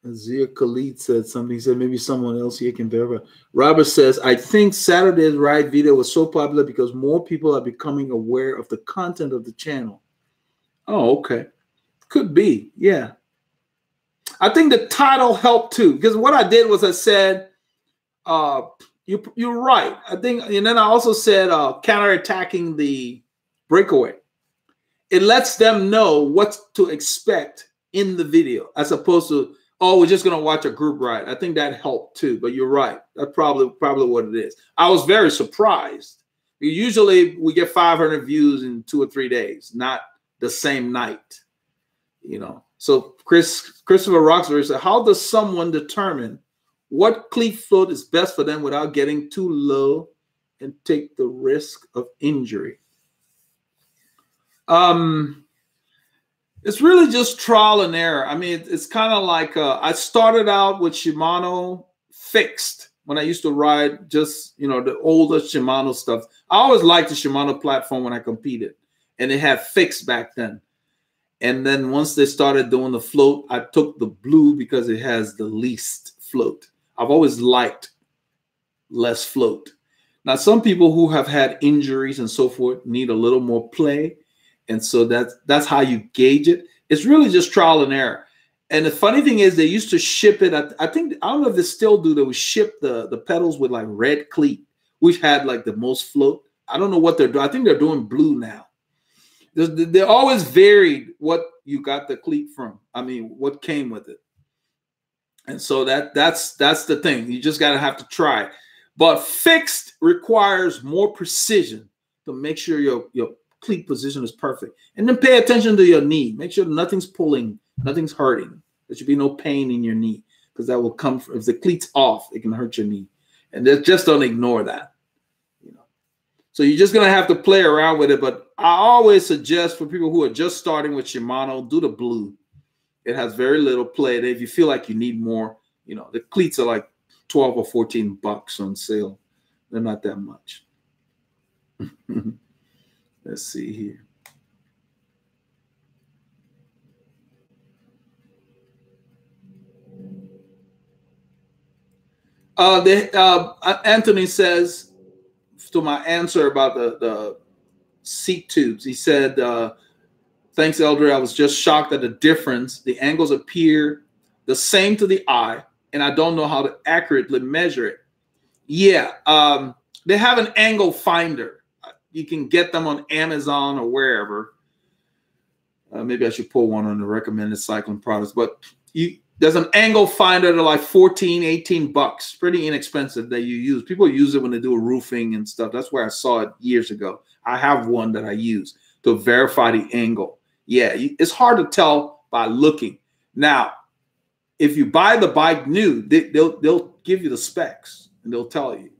Speaker 1: Azir Khalid said something. He said maybe someone else here can verify. Robert says, I think Saturday's ride video was so popular because more people are becoming aware of the content of the channel. Oh, okay. Could be. Yeah. I think the title helped too, because what I did was I said, you're right. I think, and then I also said counterattacking the breakaway. It lets them know what to expect in the video as opposed to, oh, we're just going to watch a group ride. I think that helped too, but you're right. That's probably what it is. I was very surprised. Usually we get 500 views in 2 or 3 days, not the same night, you know. So Christopher Roxbury said, how does someone determine what cleat float is best for them without getting too low and take the risk of injury? It's really just trial and error. I mean, it's kind of like I started out with Shimano fixed when I used to ride just, you know, the older Shimano stuff. I always liked the Shimano platform when I competed, and it had fixed back then. And then once they started doing the float, I took the blue because it has the least float. I've always liked less float. Now, some people who have had injuries and so forth need a little more play. And so that's how you gauge it. It's really just trial and error. And the funny thing is they used to ship it. I don't know if they still do. They would ship the pedals with like red cleat, which had like the most float. I don't know what they're doing. I think they're doing blue now. They always varied what you got the cleat from. I mean, what came with it. And so that's the thing. You just have to try. But fixed requires more precision to make sure your cleat position is perfect. And then pay attention to your knee. Make sure nothing's pulling, nothing's hurting. There should be no pain in your knee because that will come from, if the cleat's off, it can hurt your knee. And just don't ignore that. You know. So you're just gonna have to play around with it. But I always suggest for people who are just starting with Shimano, do the blue. It has very little play. If you feel like you need more, you know, the cleats are like 12 or 14 bucks on sale. They're not that much. Let's see here. Anthony says, to my answer about the seat tubes, he said, thanks, Elder. I was just shocked at the difference. The angles appear the same to the eye, and I don't know how to accurately measure it. Yeah, they have an angle finder. You can get them on Amazon or wherever. Maybe I should pull one on the recommended cycling products. But there's an angle finder that like 14, 18 bucks. Pretty inexpensive that you use. People use it when they do roofing and stuff. That's where I saw it years ago. I have one that I use to verify the angle. Yeah, it's hard to tell by looking. Now, if you buy the bike new, they'll give you the specs and they'll tell you.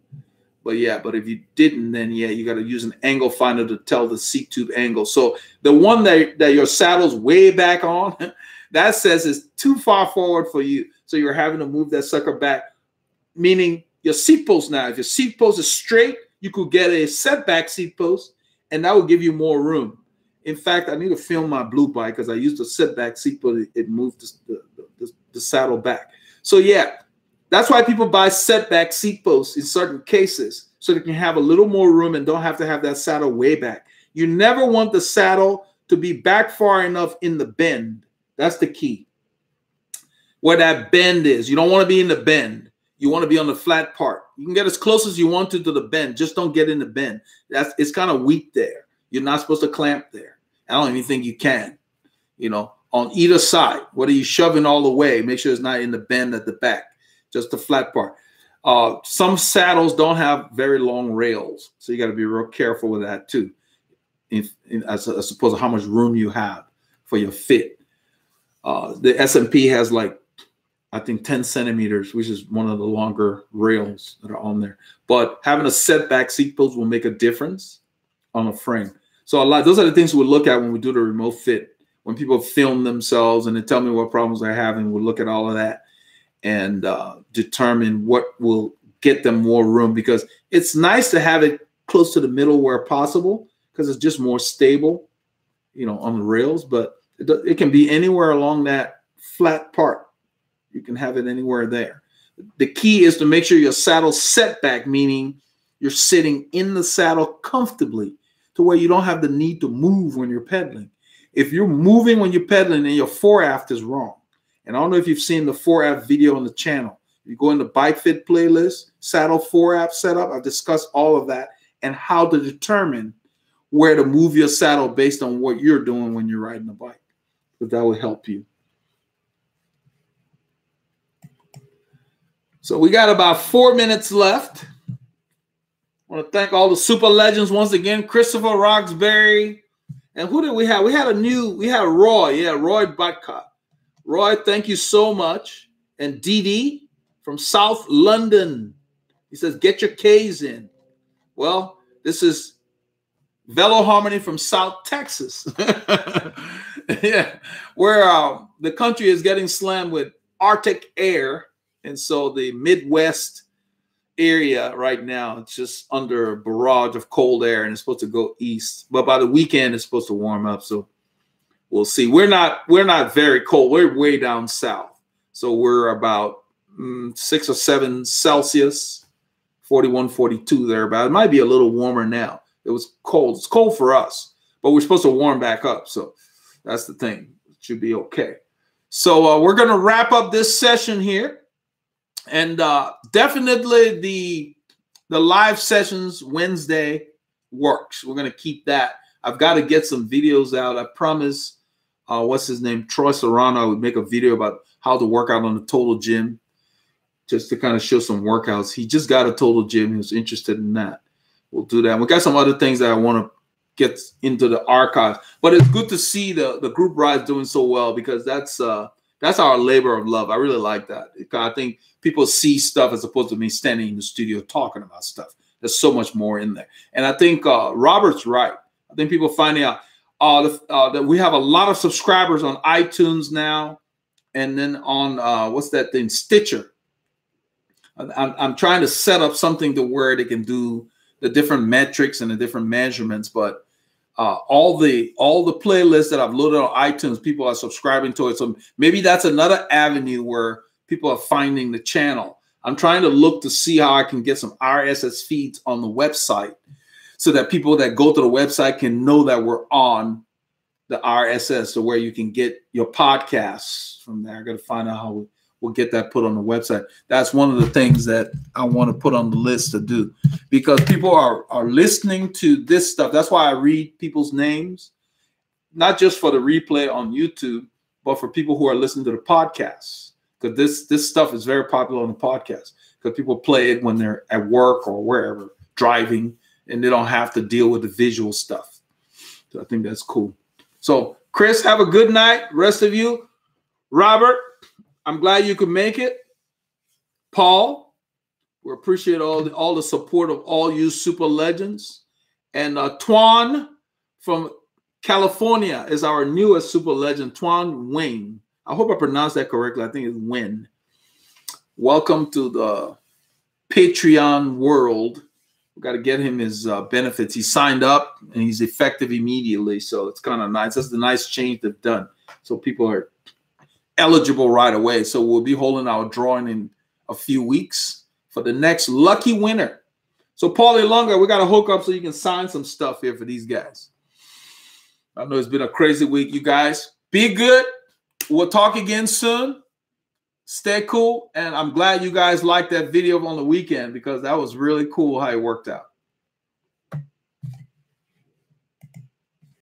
Speaker 1: But yeah, but if you didn't, then yeah, you got to use an angle finder to tell the seat tube angle. So the one that your saddle's way back on, that says it's too far forward for you. So you're having to move that sucker back, meaning your seat post now. If your seat post is straight, you could get a setback seat post, and that will give you more room. In fact, I need to film my blue bike because I used a setback seat post. It moved the saddle back. So yeah. That's why people buy setback seat posts in certain cases, so they can have a little more room and don't have to have that saddle way back. You never want the saddle to be back far enough in the bend. That's the key. Where that bend is. You don't want to be in the bend. You want to be on the flat part. You can get as close as you want to the bend. Just don't get in the bend. It's kind of weak there. You're not supposed to clamp there. I don't even think you can. You know, on either side, whether you shoving all the way, make sure it's not in the bend at the back, just the flat part. Some saddles don't have very long rails, so you got to be real careful with that too. As opposed to how much room you have for your fit. The S&P has like, I think 10 centimeters, which is one of the longer rails that are on there. But having a setback seat post will make a difference on a frame. So those are the things we look at when we do the remote fit. When people film themselves and they tell me what problems they're having, we'll look at all of that and determine what will get them more room, because it's nice to have it close to the middle where possible, because it's just more stable, you know, on the rails. But it can be anywhere along that flat part. You can have it anywhere there. The key is to make sure your saddle set back, meaning you're sitting in the saddle comfortably to where you don't have the need to move when you're pedaling. If you're moving when you're pedaling, then your foreaft is wrong. And I don't know if you've seen the foreaft video on the channel. You go in the Bike Fit playlist, saddle foreaft setup. I've discussed all of that and how to determine where to move your saddle based on what you're doing when you're riding the bike. But that will help you. So we got about 4 minutes left. I want to thank all the super legends once again. Christopher Roxbury. And who did we have? We had Roy. Yeah, Roy Butcott. Roy, thank you so much. And Dee from South London. He says, get your K's in. Well, this is Veloharmony from South Texas. Yeah, where the country is getting slammed with Arctic air. And so the Midwest area right now, it's just under a barrage of cold air, and it's supposed to go east. But by the weekend, it's supposed to warm up. So we'll see. We're not very cold. We're way down south. So we're about 6 or 7 Celsius, 41, 42 there. About it might be a little warmer now. It was cold. It's cold for us, but we're supposed to warm back up. So that's the thing. It should be okay. So we're going to wrap up this session here. And definitely the live sessions Wednesday works. We're going to keep that. I've got to get some videos out. I promise, what's his name? Troy Serrano would make a video about how to work out on the Total Gym, just to kind of show some workouts. He just got a Total Gym. He was interested in that. We'll do that. We got some other things that I want to get into the archives. But it's good to see the group rides doing so well, because that's our labor of love. I really like that. I think people see stuff as opposed to me standing in the studio talking about stuff. There's so much more in there. And I think Robert's right. I think people finding out that we have a lot of subscribers on iTunes now. And then on, what's that thing, Stitcher. I'm trying to set up something to where they can do the different metrics and the different measurements. But all the playlists that I've loaded on iTunes, people are subscribing to it. So maybe that's another avenue where people are finding the channel. I'm trying to look to see how I can get some RSS feeds on the website, so that people that go to the website can know that we're on the RSS, so where you can get your podcasts from there. I got to find out how we'll get that put on the website. That's one of the things that I want to put on the list to do, because people are listening to this stuff. That's why I read people's names, not just for the replay on YouTube, but for people who are listening to the podcasts. Because this stuff is very popular on the podcast, because people play it when they're at work or wherever, driving, and they don't have to deal with the visual stuff. So I think that's cool. So Chris, have a good night. Rest of you. Robert, I'm glad you could make it. Paul, we appreciate all the support of all you super legends. And Twan from California is our newest super legend, Twan Wayne. I hope I pronounced that correctly. I think it's Win. Welcome to the Patreon world. We've got to get him his benefits. He signed up and he's effective immediately. So it's kind of nice. That's the nice change they've done. So people are eligible right away. So we'll be holding our drawing in a few weeks for the next lucky winner. So Paulie Lunga, we got to hook up so you can sign some stuff here for these guys. I know it's been a crazy week, you guys. Be good. We'll talk again soon. Stay cool. And I'm glad you guys liked that video on the weekend because that was really cool how it worked out.